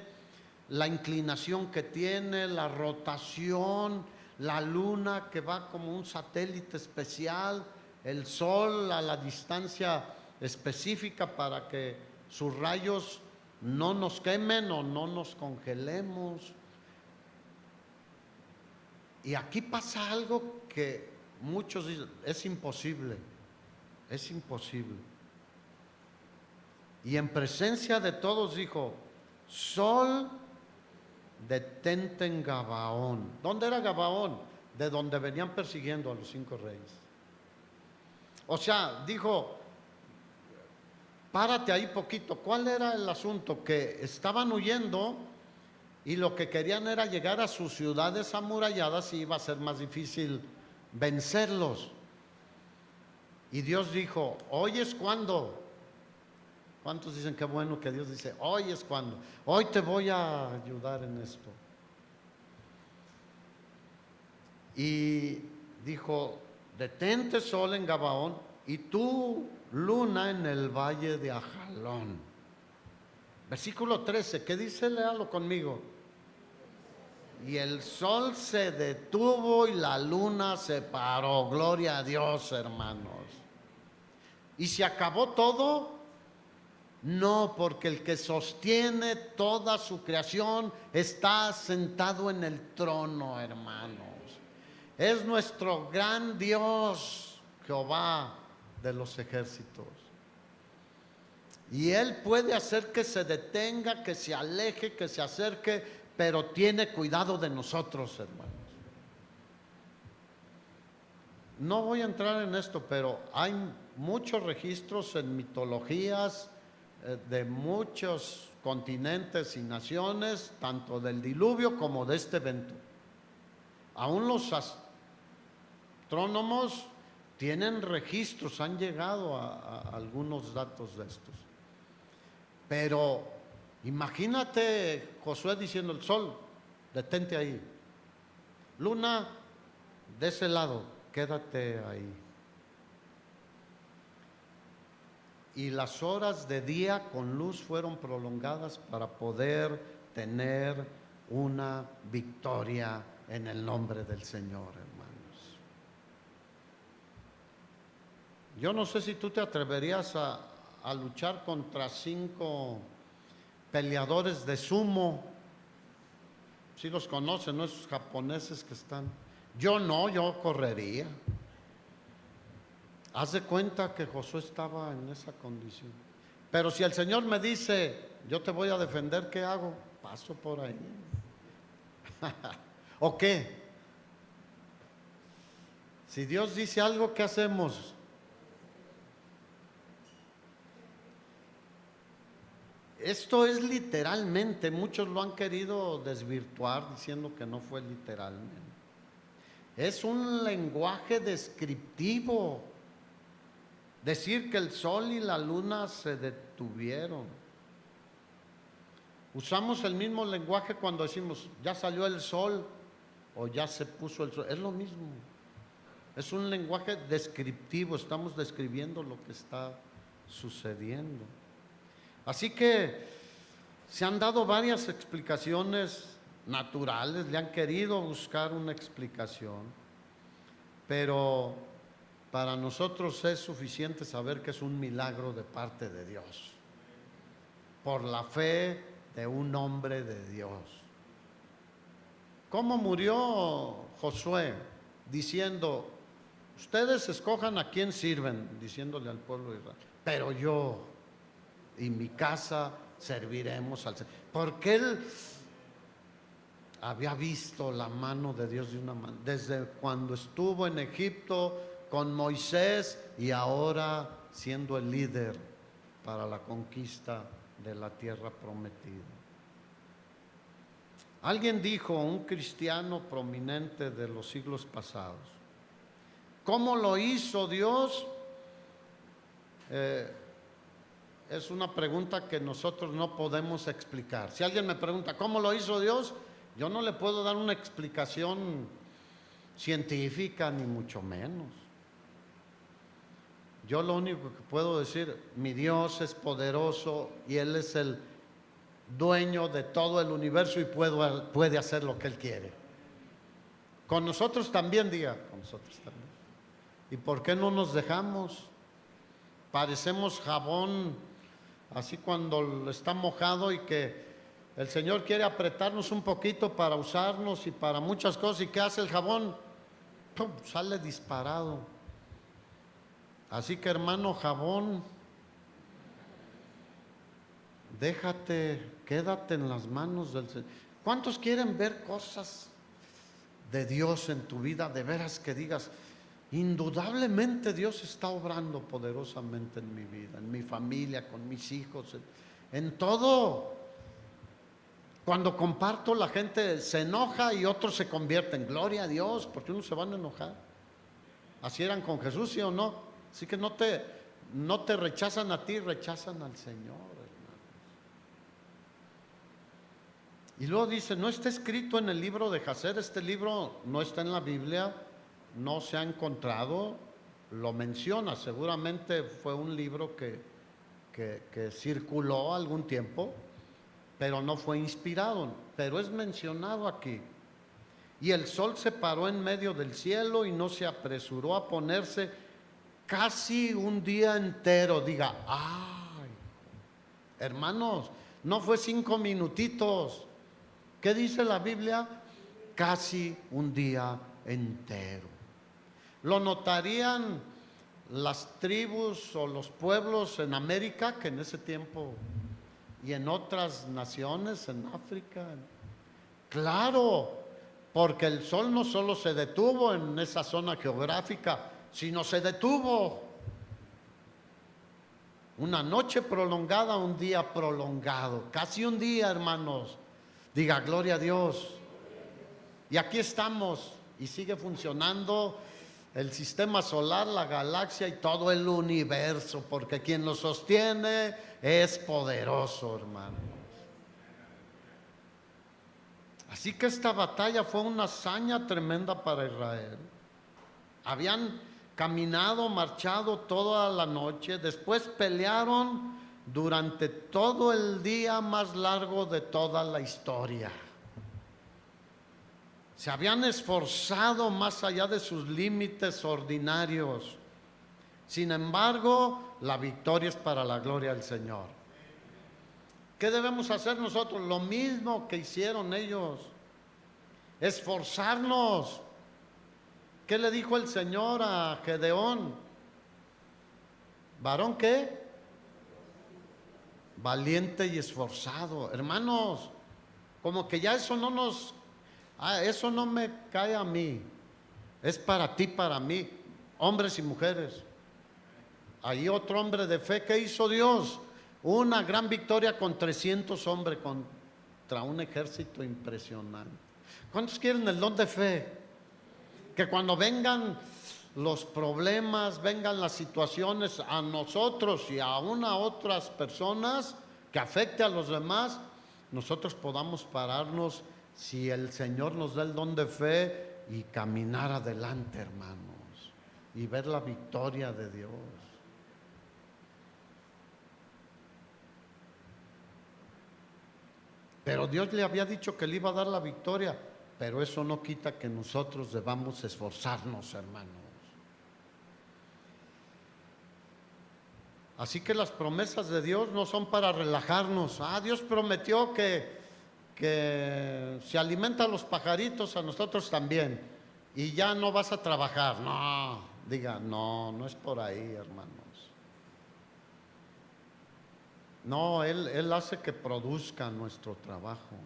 la inclinación que tiene, la rotación, la luna que va como un satélite especial, el sol a la distancia específica para que sus rayos no nos quemen o no nos congelemos. Y aquí pasa algo que muchos dicen: es imposible, es imposible. Y en presencia de todos dijo: Sol, detente en Gabaón. ¿Dónde era Gabaón? De donde venían persiguiendo a los 5 reyes. O sea, dijo: párate ahí poquito. ¿Cuál era el asunto? Que estaban huyendo y lo que querían era llegar a sus ciudades amuralladas y iba a ser más difícil vencerlos. Y Dios dijo: hoy es cuando. ¿Cuántos dicen qué bueno que Dios dice: hoy es cuando? Hoy te voy a ayudar en esto. Y dijo: detente sol en Gabaón y tú luna en el valle de Ajalón. Versículo 13, ¿qué dice? Léalo conmigo. Y el sol se detuvo y la luna se paró. Gloria a Dios, hermanos. ¿Y se acabó todo? No, porque el que sostiene toda su creación está sentado en el trono, hermanos. Es nuestro gran Dios, Jehová de los ejércitos. Y Él puede hacer que se detenga, que se aleje, que se acerque, pero tiene cuidado de nosotros, hermanos. No voy a entrar en esto, pero hay muchos registros en mitologías de muchos continentes y naciones, tanto del diluvio como de este evento. Aún los astrónomos tienen registros, han llegado a algunos datos de estos. Pero imagínate Josué diciendo: el sol, detente ahí. Luna, de ese lado, quédate ahí. Y las horas de día con luz fueron prolongadas para poder tener una victoria en el nombre del Señor, hermanos. Yo no sé si tú te atreverías a luchar contra 5 peleadores de sumo. Si los conocen, ¿no? Esos japoneses que están. Yo no, yo correría. Haz de cuenta que Josué estaba en esa condición. Pero si el Señor me dice: yo te voy a defender, ¿qué hago? Paso por ahí. ¿O qué? Si Dios dice algo, ¿qué hacemos? esto es literalmente, muchos lo han querido desvirtuar diciendo que no fue literalmente. Es un lenguaje descriptivo. Decir que el sol y la luna se detuvieron. Usamos el mismo lenguaje cuando decimos ya salió el sol o ya se puso el sol. Es lo mismo. Es un lenguaje descriptivo, estamos describiendo lo que está sucediendo. Así que se han dado varias explicaciones naturales, le han querido buscar una explicación, pero para nosotros es suficiente saber que es un milagro de parte de Dios, por la fe de un hombre de Dios. ¿Cómo murió Josué? Diciendo, ustedes escojan a quién sirven, diciéndole al pueblo de Israel, pero yo y mi casa serviremos al Señor. Porque él había visto la mano de Dios de una manera, desde cuando estuvo en Egipto con Moisés y ahora siendo el líder para la conquista de la tierra prometida. Alguien dijo, un cristiano prominente de los siglos pasados, ¿cómo lo hizo Dios? Es una pregunta que nosotros no podemos explicar. Si alguien me pregunta, ¿cómo lo hizo Dios? Yo no le puedo dar una explicación científica, ni mucho menos. Yo lo único que puedo decir, mi Dios es poderoso y Él es el dueño de todo el universo y puede hacer lo que Él quiere. Con nosotros también, diga, con nosotros también. ¿Y por qué no nos dejamos? Parecemos jabón, así cuando está mojado y que el Señor quiere apretarnos un poquito para usarnos y para muchas cosas. ¿Y qué hace el jabón? ¡Pum! Sale disparado. Así que, hermano jabón, quédate en las manos del Señor. ¿Cuántos quieren ver cosas de Dios en tu vida? De veras que digas, indudablemente Dios está obrando poderosamente en mi vida, en mi familia, con mis hijos, en todo. Cuando comparto, la gente se enoja y otros se convierten. Gloria a Dios, porque unos se van a enojar. Así eran con Jesús, ¿sí o no? Así que no te rechazan a ti, rechazan al Señor, hermanos. Y luego dice, no está escrito en el libro de Jacer. Este libro no está en la Biblia, no se ha encontrado, lo menciona. Seguramente fue un libro que circuló algún tiempo, pero no fue inspirado, pero es mencionado aquí. Y el sol se paró en medio del cielo y no se apresuró a ponerse casi un día entero. Diga, ay, hermanos, no fue 5 minutitos. ¿Qué dice la Biblia? Casi un día entero. Lo notarían las tribus o los pueblos en América, que en ese tiempo, y en otras naciones, en África. Claro, porque el sol no solo se detuvo en esa zona geográfica, sino se detuvo. Una noche prolongada, un día prolongado, casi un día, hermanos. Diga, gloria a Dios. Y aquí estamos, y sigue funcionando el sistema solar, la galaxia y todo el universo, porque quien lo sostiene es poderoso, hermanos. Así que esta batalla fue una hazaña tremenda para Israel. Habían caminado, marchado toda la noche, después pelearon durante todo el día más largo de toda la historia. Se habían esforzado más allá de sus límites ordinarios. Sin embargo, la victoria es para la gloria del Señor. ¿Qué debemos hacer nosotros? Lo mismo que hicieron ellos. Esforzarnos. ¿Qué le dijo el Señor a Gedeón? ¿Varón qué? Valiente y esforzado. Hermanos, como que ya eso eso no me cae a mí. Es para ti, para mí, hombres y mujeres. Ahí otro hombre de fe, ¿qué hizo Dios? Una gran victoria con 300 hombres contra un ejército impresionante. ¿Cuántos quieren el don de fe? Que cuando vengan los problemas, vengan las situaciones a nosotros y aún a otras personas que afecte a los demás, nosotros podamos pararnos si el Señor nos da el don de fe y caminar adelante, hermanos, y ver la victoria de Dios. Pero Dios le había dicho que le iba a dar la victoria, pero eso no quita que nosotros debamos esforzarnos, hermanos. Así que las promesas de Dios no son para relajarnos. Dios prometió que se alimentan los pajaritos, a nosotros también, y ya no vas a trabajar. No, diga, no es por ahí, hermanos. No, Él hace que produzca nuestro trabajo.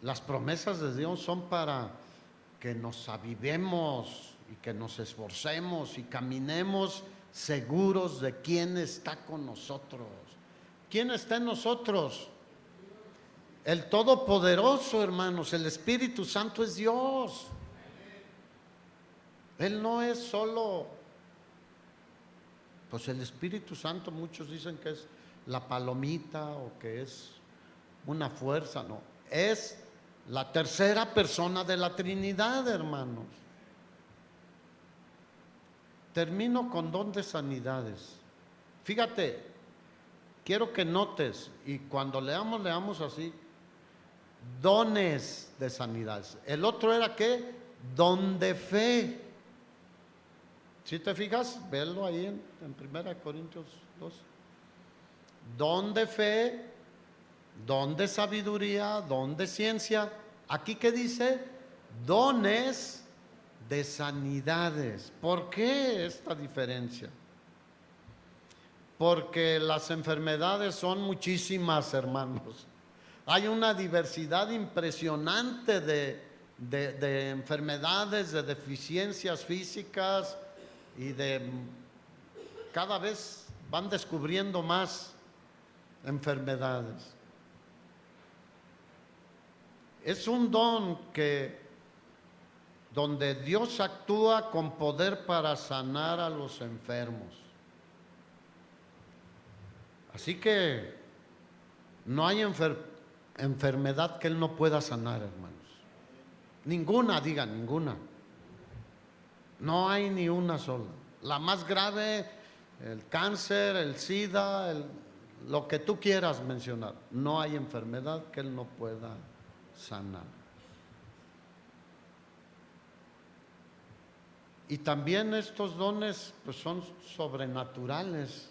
Las promesas de Dios son para que nos avivemos y que nos esforcemos y caminemos seguros de quién está con nosotros. ¿Quién está en nosotros? El Todopoderoso, hermanos. El Espíritu Santo es Dios. Él no es solo, pues el Espíritu Santo, muchos dicen que es la palomita o que es una fuerza. No, es la tercera persona de la Trinidad, hermanos. Termino con don de sanidades. Fíjate, quiero que notes, y cuando leamos así, dones de sanidades. El otro era ¿qué? Don de fe. ¿Sí te fijas? Velo ahí en 1 Corintios 2. Don de fe, don de sabiduría, don de ciencia. ¿Aquí qué dice? Dones de sanidades. ¿Por qué esta diferencia? Porque las enfermedades son muchísimas, hermanos. Hay una diversidad impresionante de enfermedades, de deficiencias físicas y cada vez van descubriendo más enfermedades. Es un don donde Dios actúa con poder para sanar a los enfermos. Así que no hay enfermedad que Él no pueda sanar, hermanos. Ninguna, diga, ninguna. No hay ni una sola. La más grave, el cáncer, el SIDA, lo que tú quieras mencionar. No hay enfermedad que Él no pueda sanar. Y también estos dones pues son sobrenaturales.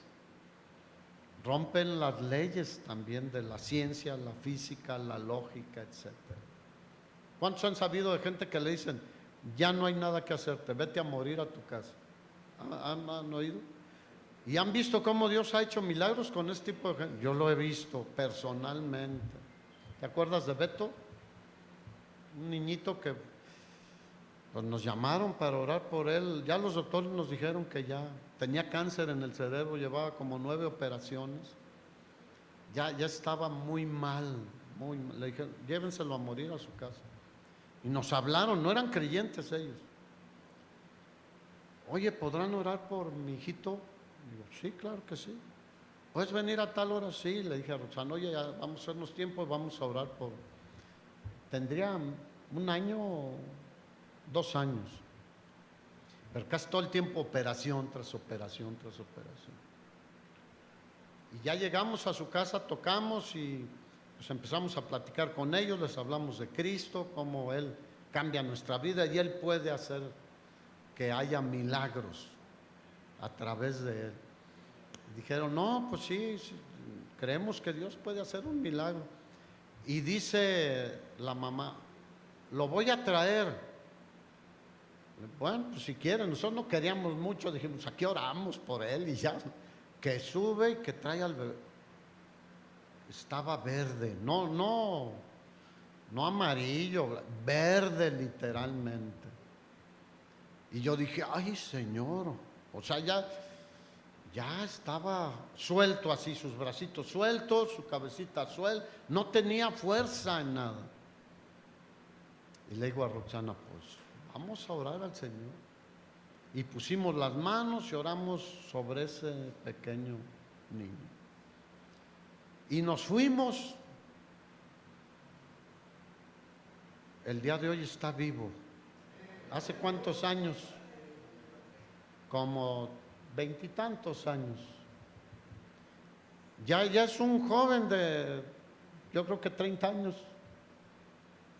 Rompen las leyes también de la ciencia, la física, la lógica, etc. ¿Cuántos han sabido de gente que le dicen, ya no hay nada que hacerte, vete a morir a tu casa? ¿Han oído? Y han visto cómo Dios ha hecho milagros con este tipo de gente. Yo lo he visto personalmente. ¿Te acuerdas de Beto? Un niñito que pues, nos llamaron para orar por él. Ya los doctores nos dijeron que ya tenía cáncer en el cerebro, llevaba como 9 operaciones. Ya estaba muy mal, muy mal. Le dijeron, llévenselo a morir a su casa. Y nos hablaron, no eran creyentes ellos. Oye, ¿podrán orar por mi hijito? Digo, sí, claro que sí. ¿Puedes venir a tal hora? Sí, le dije a Roxana, oye, ya vamos a hacernos tiempo y vamos a orar por... Tendría 1 año, 2 años. Pero casi todo el tiempo operación tras operación tras operación. Y ya llegamos a su casa, tocamos y pues empezamos a platicar con ellos, les hablamos de Cristo, cómo Él cambia nuestra vida y Él puede hacer que haya milagros a través de Él. Y dijeron, no, pues sí, creemos que Dios puede hacer un milagro. Y dice la mamá, lo voy a traer. Bueno, pues si quieren, nosotros no queríamos mucho, dijimos, aquí oramos por él y ya, que sube y que trae al bebé. Estaba verde, no amarillo, verde literalmente. Y yo dije, ay Señor, o sea, ya estaba suelto así, sus bracitos sueltos, su cabecita suelta, no tenía fuerza en nada. Y le digo a Roxana, pues vamos a orar al Señor. Y pusimos las manos y oramos sobre ese pequeño niño. Y nos fuimos. El día de hoy está vivo. ¿Hace cuántos años? Como 20 y tantos años. Ya es un joven de, yo creo que 30 años.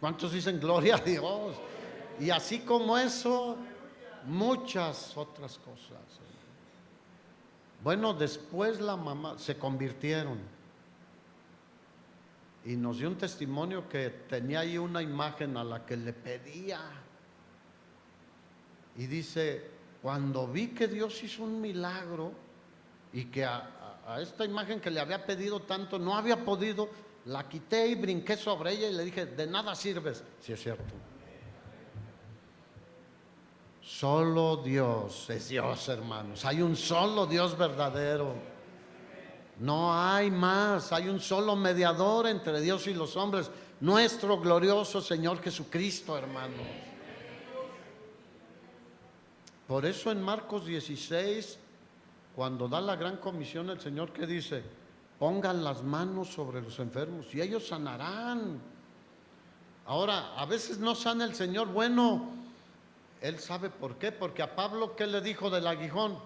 ¿Cuántos dicen gloria a Dios? Y así como eso, muchas otras cosas. Bueno, después la mamá se convirtieron y nos dio un testimonio que tenía ahí una imagen a la que le pedía. Y dice, cuando vi que Dios hizo un milagro y que a esta imagen que le había pedido tanto no había podido, la quité y brinqué sobre ella y le dije, de nada sirves. Sí, es cierto. Solo Dios es Dios, hermanos. Hay un solo Dios verdadero. No hay más. Hay un solo mediador entre Dios y los hombres. Nuestro glorioso Señor Jesucristo, hermanos. Por eso en Marcos 16, cuando da la gran comisión el Señor, ¿qué dice? Pongan las manos sobre los enfermos y ellos sanarán. Ahora, a veces no sana el Señor. Bueno, Él sabe por qué. Porque a Pablo, ¿qué le dijo del aguijón?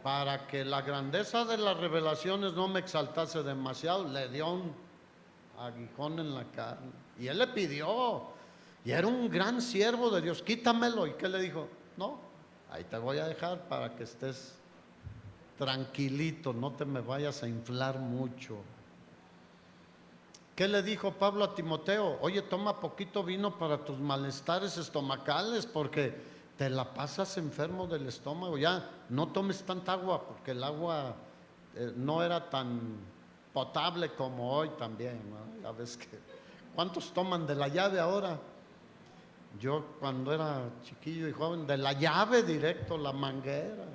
Para que la grandeza de las revelaciones no me exaltase demasiado, le dio un aguijón en la carne. Y él le pidió. Y era un gran siervo de Dios. Quítamelo. ¿Y qué le dijo? No, ahí te voy a dejar para que estés tranquilito, no te me vayas a inflar mucho. ¿Qué le dijo Pablo a Timoteo? Oye, toma poquito vino para tus malestares estomacales, porque te la pasas enfermo del estómago. Ya no tomes tanta agua, porque el agua no era tan potable como hoy también, ¿no? Ya ves que ¿cuántos toman de la llave ahora? Yo cuando era chiquillo y joven, de la llave directo, la manguera,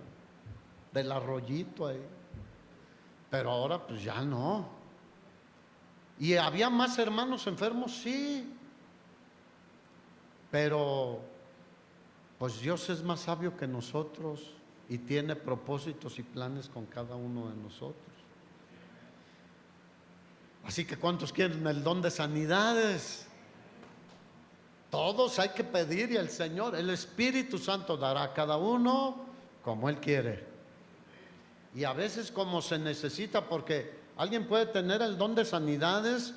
del arroyito ahí. Pero ahora pues ya no. ¿Y había más hermanos enfermos? Sí. Pero pues Dios es más sabio que nosotros y tiene propósitos y planes con cada uno de nosotros. Así que ¿cuántos quieren el don de sanidades? Todos hay que pedir y el Señor, el Espíritu Santo dará a cada uno como Él quiere. Y a veces como se necesita, porque alguien puede tener el don de sanidades,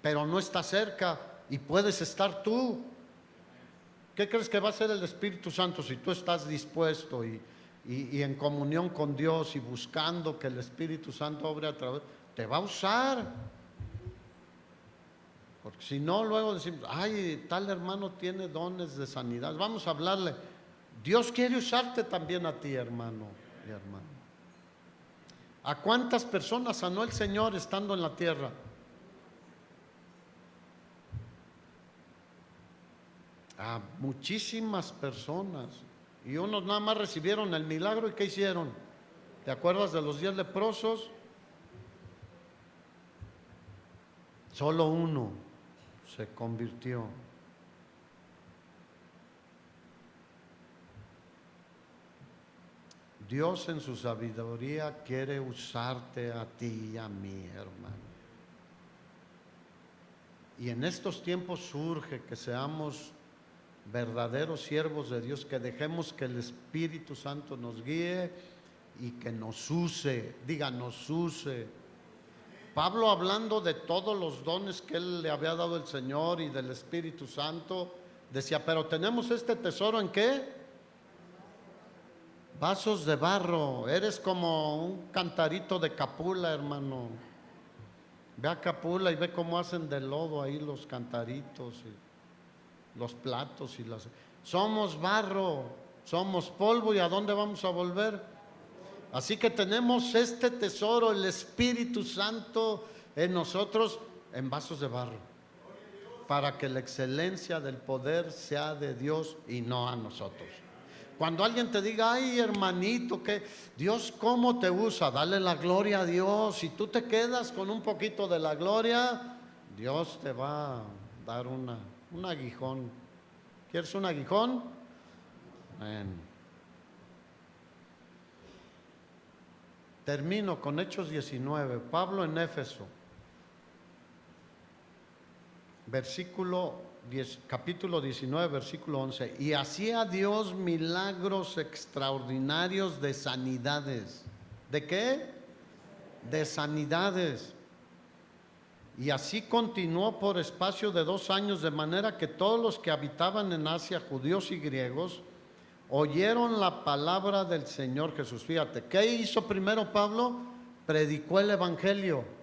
pero no está cerca y puedes estar tú. ¿Qué crees que va a hacer el Espíritu Santo si tú estás dispuesto y en comunión con Dios y buscando que el Espíritu Santo obre a través? Te va a usar. Porque si no, luego decimos, ay, tal hermano tiene dones de sanidad. Vamos a hablarle. Dios quiere usarte también a ti, hermano y hermana. ¿A cuántas personas sanó el Señor estando en la tierra? A muchísimas personas. Y unos nada más recibieron el milagro. ¿Y qué hicieron? ¿Te acuerdas de los 10 leprosos? Solo uno se convirtió. Dios en su sabiduría quiere usarte a ti y a mí, hermano. Y en estos tiempos surge que seamos verdaderos siervos de Dios, que dejemos que el Espíritu Santo nos guíe y que nos use, diga, nos use. Pablo, hablando de todos los dones que él le había dado el Señor y del Espíritu Santo, decía, pero tenemos este tesoro ¿en qué? Vasos de barro. Eres como un cantarito de Capula, hermano. Ve a Capula y ve cómo hacen de lodo ahí los cantaritos y los platos y las... Somos barro, somos polvo, ¿y a dónde vamos a volver? Así que tenemos este tesoro, el Espíritu Santo en nosotros, en vasos de barro, para que la excelencia del poder sea de Dios y no a nosotros. Cuando alguien te diga, ay hermanito, que Dios cómo te usa, dale la gloria a Dios. Si tú te quedas con un poquito de la gloria, Dios te va a dar un aguijón. ¿Quieres un aguijón? Amén. Termino con Hechos 19, Pablo en Éfeso, capítulo 19, versículo 11. Y hacía Dios milagros extraordinarios de sanidades. ¿De qué? De sanidades. Y así continuó por espacio de 2 años, de manera que todos los que habitaban en Asia, judíos y griegos, oyeron la palabra del Señor Jesús. Fíjate, ¿qué hizo primero Pablo? Predicó el evangelio.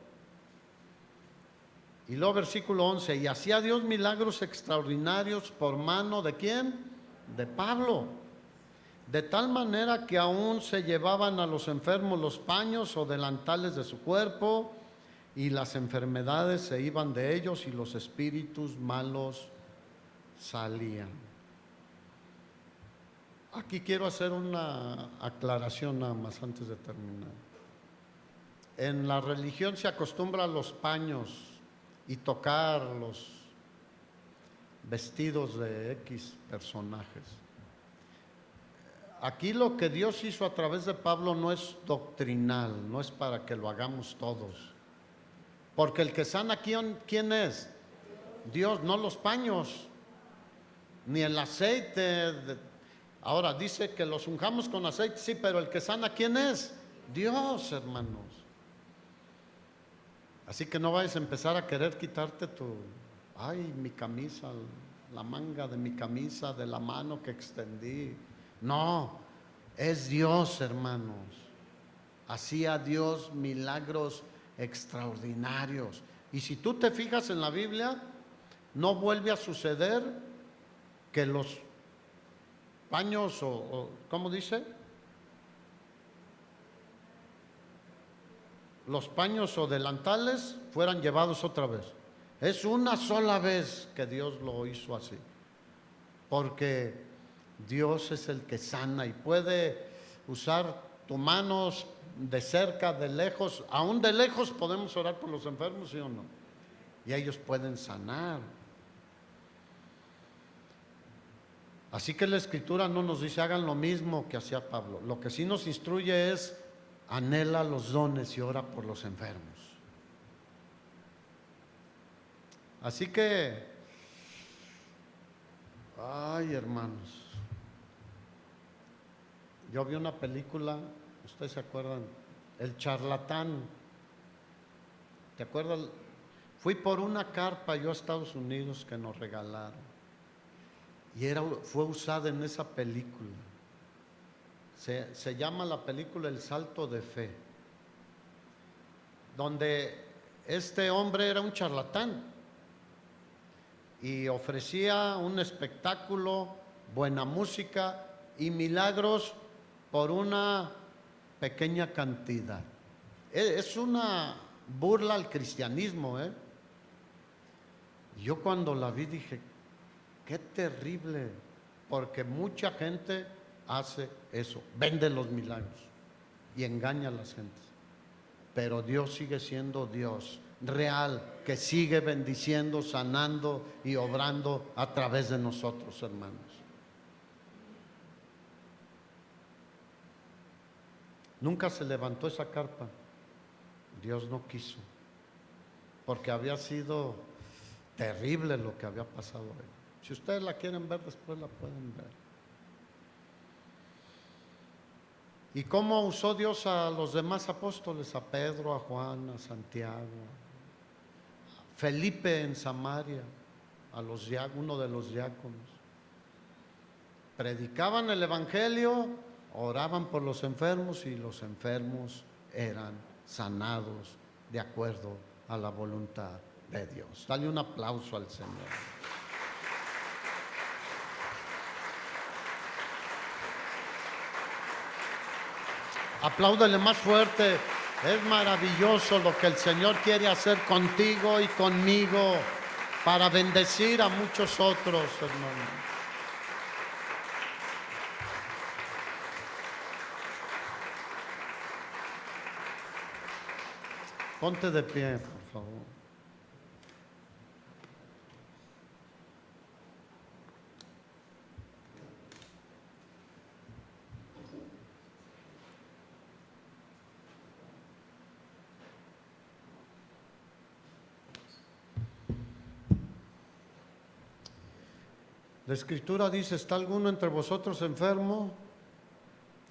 Y luego versículo 11, y hacía Dios milagros extraordinarios por mano ¿de quién? De Pablo. De tal manera que aún se llevaban a los enfermos los paños o delantales de su cuerpo, y las enfermedades se iban de ellos y los espíritus malos salían. Aquí quiero hacer una aclaración nada más antes de terminar. En la religión se acostumbra a los paños y tocar los vestidos de X personajes. Aquí lo que Dios hizo a través de Pablo no es doctrinal, no es para que lo hagamos todos. Porque el que sana, ¿quién es? Dios, no los paños, ni el aceite. Ahora dice que los unjamos con aceite, sí, pero el que sana, ¿quién es? Dios, hermanos. Así que no vayas a empezar a querer quitarte mi camisa, la manga de mi camisa, de la mano que extendí. No, es Dios, hermanos. Hacía Dios milagros extraordinarios. Y si tú te fijas en la Biblia, no vuelve a suceder que los paños ¿cómo dice? Los paños o delantales fueran llevados otra vez. Es una sola vez que Dios lo hizo así. Porque Dios es el que sana y puede usar tus manos de cerca, de lejos. Aún de lejos podemos orar por los enfermos, ¿sí o no? Y ellos pueden sanar. Así que la Escritura no nos dice hagan lo mismo que hacía Pablo. Lo que sí nos instruye es anhela los dones y ora por los enfermos. Así que, ay hermanos, yo vi una película, ustedes se acuerdan, El Charlatán. ¿Te acuerdas? Fui por una carpa yo a Estados Unidos que nos regalaron y fue usada en esa película. Se llama la película El Salto de Fe, donde este hombre era un charlatán y ofrecía un espectáculo, buena música y milagros por una pequeña cantidad. Es una burla al cristianismo, Yo cuando la vi dije, qué terrible, porque mucha gente hace eso, vende los milagros y engaña a las gentes. Pero Dios sigue siendo Dios real, que sigue bendiciendo, sanando y obrando a través de nosotros, hermanos. Nunca se levantó esa carpa, Dios no quiso, porque había sido terrible lo que había pasado ahí. Si ustedes la quieren ver, después la pueden ver. ¿Y cómo usó Dios a los demás apóstoles? A Pedro, a Juan, a Santiago, a Felipe en Samaria, uno de los diáconos. Predicaban el evangelio, oraban por los enfermos y los enfermos eran sanados de acuerdo a la voluntad de Dios. Dale un aplauso al Señor. Apláudele más fuerte. Es maravilloso lo que el Señor quiere hacer contigo y conmigo. para bendecir a muchos otros, hermano. Ponte de pie, por favor. La Escritura dice, ¿está alguno entre vosotros enfermo?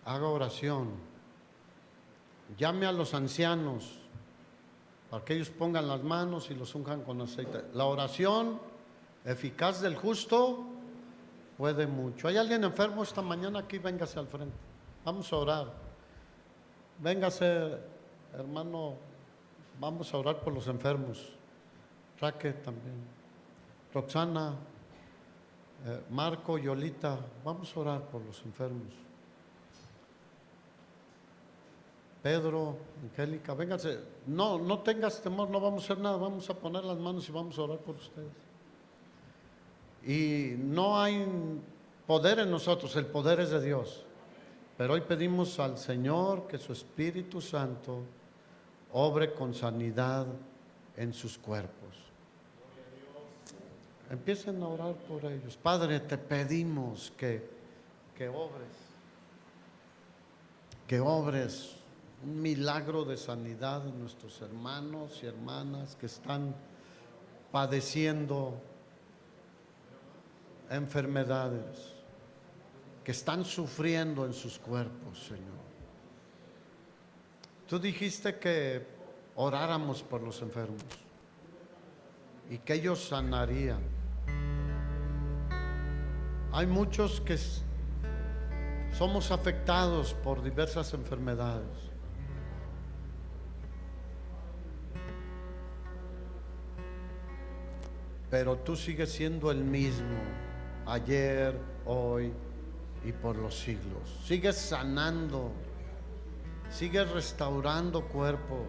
Haga oración. Llame a los ancianos para que ellos pongan las manos y los unjan con aceite. La oración eficaz del justo puede mucho. ¿Hay alguien enfermo esta mañana aquí? Véngase al frente. Vamos a orar. Véngase, hermano. Vamos a orar por los enfermos. Raquel también. Roxana, Marco, Yolita. Vamos a orar por los enfermos. Pedro, Angélica, vénganse. No tengas temor, no vamos a hacer nada. Vamos a poner las manos y vamos a orar por ustedes. Y no hay poder en nosotros, el poder es de Dios. Pero hoy pedimos al Señor que su Espíritu Santo obre con sanidad en sus cuerpos. Empiecen a orar por ellos. Padre, te pedimos que obres un milagro de sanidad en nuestros hermanos y hermanas que están padeciendo enfermedades, que están sufriendo en sus cuerpos, Señor. Tú dijiste que oráramos por los enfermos y que ellos sanarían. Hay muchos que somos afectados por diversas enfermedades. Pero tú sigues siendo el mismo, ayer, hoy y por los siglos. Sigues sanando, sigues restaurando cuerpos,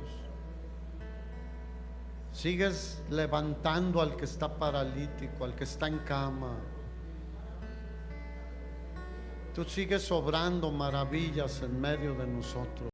sigues levantando al que está paralítico, al que está en cama. Tú sigues obrando maravillas en medio de nosotros.